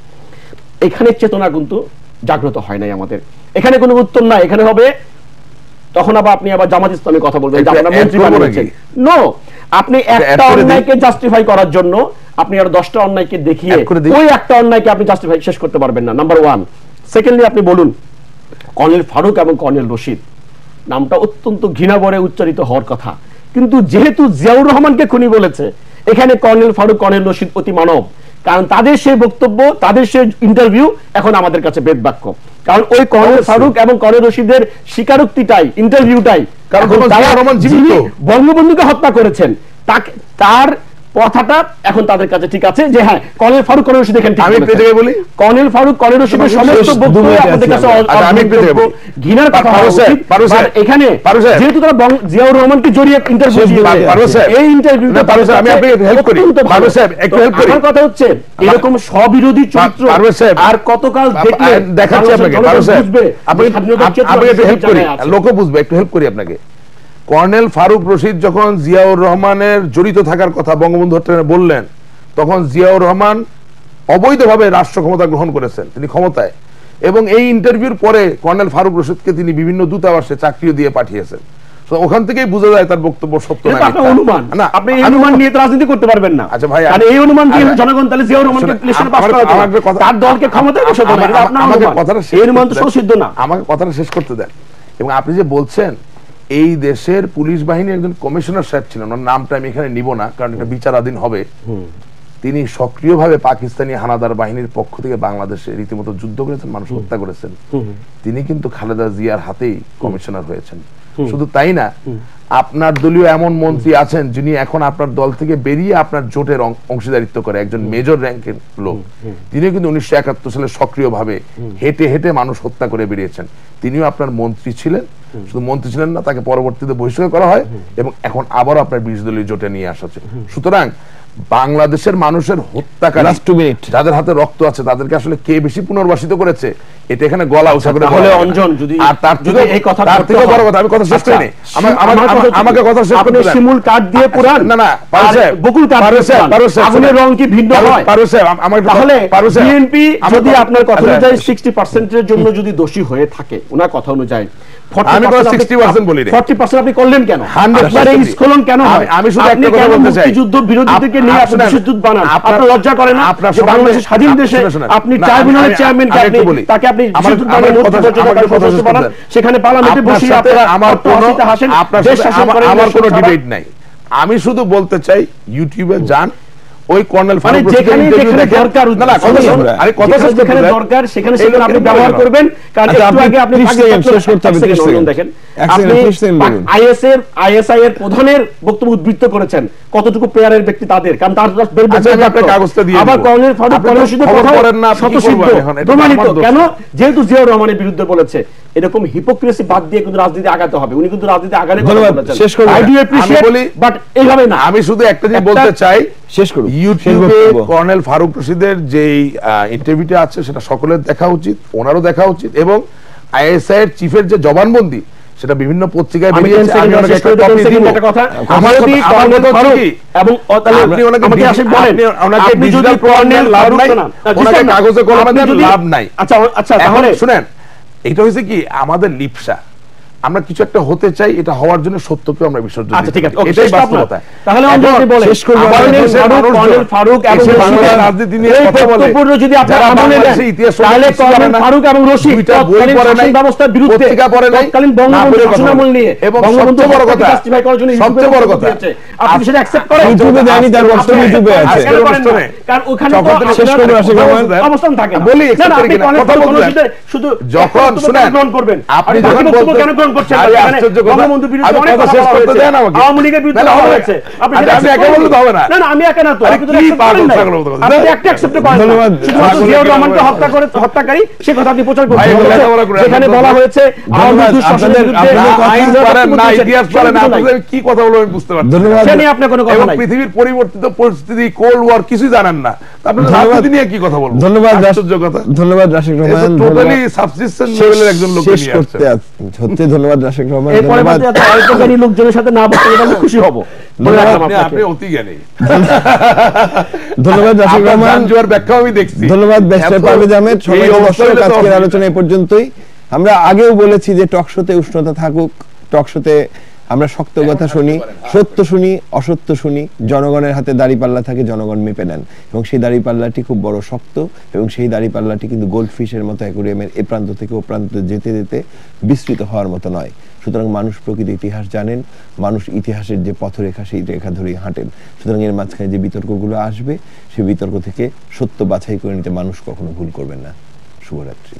এখানে চেতনা কিন্তু জাগ্রত হয় নাই আমাদের, এখানে কোনো উত্তর নাই। এখানে হবে তখন আপনি আবার জামাত ইসলামের কথা বলবেন, মন্ত্রী বানিয়েছেন। নো, আপনি একটা অন্যায়কে জাস্টিফাই করার জন্য আপনি আর 10টা অন্যায়কে দেখিয়ে ওই একটা অন্যায়কে আপনি জাস্টিফাই শেষ করতে পারবেন না, নাম্বার 1। সেকেন্ডলি আপনি বলুন কর্নেল ফারুক এবং কর্নেল রশিদ নামটা অত্যন্ত ঘৃণা ভরে উচ্চারিত হওয়ার কথা, কিন্তু যেহেতু জিয়াউর রহমানকে খুনি বলেছে, এখানে কর্নেল ফারুক কর্নেল রশিদ অতি মানব, কারণ তাদের সেই বক্তব্য, তাদের সেই ইন্টারভিউ এখন আমাদের কাছে বেদবাক্য। কারণ ওই কর্নেল ফারুক এবং কর্নেল রশিদের স্বীকারোক্তিটাই, ইন্টারভিউটাই, কারণ বঙ্গবন্ধুকে হত্যা করেছেন তার কথাটা এখন তাদের কাছে ঠিক আছে যে হ্যাঁ কর্নেল ফারুক কর্নেল রশিদ এখানে ঠিক আছে। আমি বলি কর্নেল ফারুক কর্নেল রশিদের সমস্ত বক্তব্য আপনাদের কাছে ঘৃণার কথা হচ্ছে। এখানে যেহেতু তারা জিয়াউর রহমানকে জড়িয়ে ইন্টারভিউ দিয়েছে, এই ইন্টারভিউটা আমি আপনাকে হেল্প করি, ফারুক সাহেব একটু হেল্প করি। আমার কথা হচ্ছে এরকম স্ববিরোধী চরিত্র আর কতকাল দেখলে দেখাচ্ছি আপনাকে, ফারুক সাহেব আপনি একটু হেল্প করি, লোক বুঝবে, একটু হেল্প করি আপনাকে। কর্নেল ফারুক রশিদ যখন জিয়াউর রহমানের জড়িত থাকার কথা বঙ্গবন্ধু হত্যাকাণ্ডে বললেন, তখন জিয়াউর রহমান অবৈধভাবে রাষ্ট্র ক্ষমতা গ্রহণ করেছেন, তিনি ক্ষমতায়, এবং এই ইন্টারভিউর পরে কর্নেল ফারুক রশিদকে তিনি বিভিন্ন দূতাবাসে চাকরিও দিয়ে পাঠিয়েছেন। ওখান থেকেই বোঝা যায় তার বক্তব্য সত্য না। অনুমান না, আপনি এই অনুমান নিয়ে রাজনীতি করতে পারবেন না। আচ্ছা ভাই, আর এই অনুমান দিয়ে জনগণ তাহলে জিয়াউর রহমানকে ইলেকশনে পাস করাতে তার দলকে ক্ষমতায় বসাতে হবে, এটা আপনার অনুমান। কথাটা এই অনুমান তো সুসিদ্ধ না। আমাকে কথাটা শেষ করতে দেন। এবং আপনি যে বলছেন এই দেশের পুলিশ বাহিনীর একজন কমিশনার সাহেব ছিলেন, ওনার নামটা আমি এখানে নিব না কারণ এটা বিচারাধীন হবে, তিনি সক্রিয়ভাবে পাকিস্তানি হানাদার বাহিনীর পক্ষ থেকে বাংলাদেশে রীতিমতো যুদ্ধ করেছেন, মানুষ হত্যা করেছেন। তিনি কিন্তু খালেদা জিয়ার হাতেই কমিশনার হয়েছেন। শুধু তাই না, আপনার দলীয় এমন মন্ত্রী আছেন যিনি এখন আপনার দল থেকে বেরিয়ে আপনার জোটের অংশীদারিত্ব করে, একজন মেজর র্যাঙ্কের লোক। তিনিও কিন্তু 1971 সালে সক্রিয়ভাবে হেঁটে হেঁটে মানুষ হত্যা করে বেরিয়েছেন। তিনিও আপনার মন্ত্রী ছিলেন, শুধু মন্ত্রী ছিলেন না, তাকে পরবর্তীতে বহিষ্কার করা হয় এবং এখন আবারও আপনার 20 দলীয় জোটে নিয়ে আসা হচ্ছে। সুতরাং বাংলাদেশের মানুষের হত্যাকারী যাদের হাতে রক্ত আছে তাদেরকে আসলে কে বেশি পুনর্বাসিত করেছে, এটা এখানে গলা উঁচা করে বলে অঞ্জন। যদি আর তার থেকে এই কথা, তার থেকে বড় কথা, আমি কথা শেষ করিনি, আমাকে কথা শেষ করতে দেন। শিমুল কাট দিয়ে পুরান না না পারু সাহেব, বকুল কাট দিয়ে আগুনের রং কি ভিন্ন হয়? পারু সাহেব আমাকে তাহলে বিএনপি যদি আপনার কথা অনুযায়ী 60% এর জন্য যদি দোষী হয়ে থাকে, ওনার কথা অনুযায়ী আমি তো 60% বলি না, 40% আপনি করলেন কেন? 100% স্খলন কেন হয়? আমি শুধু একটা কথা বলতে চাই, মুক্তিযুদ্ধ বিরোধীদেরকে নিয়ে আপনি বিশুদ্ধ বানান, আপনার লজ্জা করে না? যে বাংলাদেশের স্বাধীন দেশে আপনি ট্রাইব্যুনালের চেয়ারম্যান কে আপনি তাকে আপনি বিশুদ্ধ বানান, মুক্তিযুদ্ধ বানান, সেখানে পার্লামেন্টে বসে আপনারা আমার কোনো দেশ শাসন করেন, আমার কোনো ডিবেট নাই। আমি শুধু বলতে চাই, ইউটিউবে যান, ওই কর্নেল ফারুক যেখানে যেখানে দরকার, না না কথা শুনুন, আরে কথা শেষ যেখানে দরকার সেখানে সেখানে আপনি ব্যবহার করবেন। কারণ একটু আগে আপনি শেষ করতে হবে, দেখেন আপনি আইএসআই এর প্রধানের বক্তব্য উদ্ধৃত করেছেন, কতটুকু পেয়ারের ব্যক্তি তাদের, কারণ তার কাগজটা দিয়ে আবার কর্নেল ফারুক কর্নেল কথা বলেন না, শতসিদ্ধ প্রমাণিত কেন? যেহেতু জিয়াউর রহমানের বিরুদ্ধে বলেছে। এরকম হিপোক্রেসি বাদ দিয়ে কিন্তু রাজনীতি আগাতে হবে। উনি কিন্তু রাজনীতি আগানোর কথা বলেছেন। শেষ করব, আমি বলি বাট এইভাবে না। আমি শুধু একটা জিনিস বলতে চাই, শেষ করব। ইউটিউবে কর্নেল ফারুক রশিদের যে ইন্টারভিউটা আছে সেটা সকলের দেখা উচিত, ওনারও দেখা উচিত, এবং আইএসআই এর চিফের যে জবানবন্দি সেটা বিভিন্ন পত্রিকায় বেরিয়েছে। আমি ওনাকে একটা কপি দিব। আমার যদি কর্নেল ফারুক এবং আপনি ওনাকে আসেন বলেন, ওনাকে ডিজিটাল কর্নেল লাভ নাই, ওনাকে কাগজে কলমে লাভ নাই। আচ্ছা আচ্ছা, তাহলে শুনেন, এটা হইছে কি আমাদের লিপসা, আমরা কিছু একটা হতে চাই, এটা হওয়ার জন্য সত্যকে আমরা বিসর্জন দিই। আচ্ছা ঠিক আছে, এটাই বাস্তবতা। তাহলে আমরা যদি বলি শেষ করব, কর্নেল ফারুক এবং রশিদের রাজনীতি নিয়ে কথা বলে যদি আপনারা আমলে নেন, তাহলে কর্নেল ফারুক এবং রশিদ দুইটা বই পড়ে নাই, ব্যবস্থার বিরুদ্ধে পত্রিকা পড়ে নাই, তৎকালীন বঙ্গবন্ধু শাসনামল নিয়ে, এবং সবচেয়ে বড় কথা, জাস্টিফাই করার জন্য সবচেয়ে বড় কথা আপনি সেটা অ্যাকসেপ্ট করেন। ইউটিউবে জানি তার বক্তব্য ইউটিউবে আছে, কারণ ওখানে তো শেষ করব অবস্থান থাকে না। বলি না আপনি কর্নেল ফারুক রশিদের শুধু যখন শুনেন গ্রহণ করবেন, আপনি যখন বলতে কেন করছেন, বঙ্গবন্ধুর বিরুদ্ধে অনেক কথা বলা হয়েছে, আওয়ামী লীগের বিরুদ্ধে বলা হয়েছে, আপনি একা বলতে হবে না। না না আমি একা না, তো আপনি তো আপনি একটা অ্যাকসেপ্ট করেন। ধন্যবাদ। জিয়াউর রহমানকে হত্যা করে হত্যাকারী সে কথা আপনি প্রচার করছেন, যেখানে বলা হয়েছে আওয়ামী লীগ শাসনের বিরুদ্ধে আইন পারেন না, ইতিহাস পারেন না, আপনি কি কথা বলবেন আমি বুঝতে পারছি। ধন্যবাদ। সে নিয়ে আপনার কোনো কথা নাই, পৃথিবীর পরিবর্তিত পরিস্থিতি, কোল্ড ওয়ার কিছুই জানেন না, আপনি রাজনীতি নিয়ে কি কথা বলবেন? ধন্যবাদ। ধন্যবাদ রাশিক রহমান, টোটালি সাবসিস্টেন্ট লেভেলের একজন লোক নিয়ে আসছেন। সত্যি ধন্যবাদ রাশিক রহমান। ধন্যবাদ। অল্পজ্ঞানী লোকজনের সাথে না বলতে আমি খুশি হব। আপনি অতি জ্ঞানী। ধন্যবাদ রাশিক রহমান, জোয়ার ব্যাখ্যা আমি দেখছি। ধন্যবাদ ব্যারিস্টার পারভেজ আহমেদ। সবাই দর্শক, আজকের আলোচনা এই পর্যন্তই। আমরা আগেও বলেছি যে টক শোতে উষ্ণতা থাকুক, টক শোতে আমরা শক্ত কথা শুনি, সত্য শুনি, অসত্য শুনি, জনগণের হাতে দাড়িপাল্লা থাকে, জনগণ মেপে নেন, এবং সেই দাড়িপাল্লাটি খুব বড় শক্ত, এবং সেই দাড়িপাল্লাটি কিন্তু গোল্ডফিশের মতো অ্যাকোয়ারিয়ামের এ প্রান্ত থেকে ও প্রান্ত যেতে যেতে বিস্তৃত হওয়ার মতো নয়। সুতরাং মানুষ প্রকৃত ইতিহাস জানেন, মানুষ ইতিহাসের যে পথরেখা সেই রেখা ধরেই হাঁটেন। সুতরাং এর মাঝখানে যে বিতর্কগুলো আসবে সেই বিতর্ক থেকে সত্য বাছাই করে নিতে মানুষ কখনো ভুল করবেন না। শুভরাত্রি।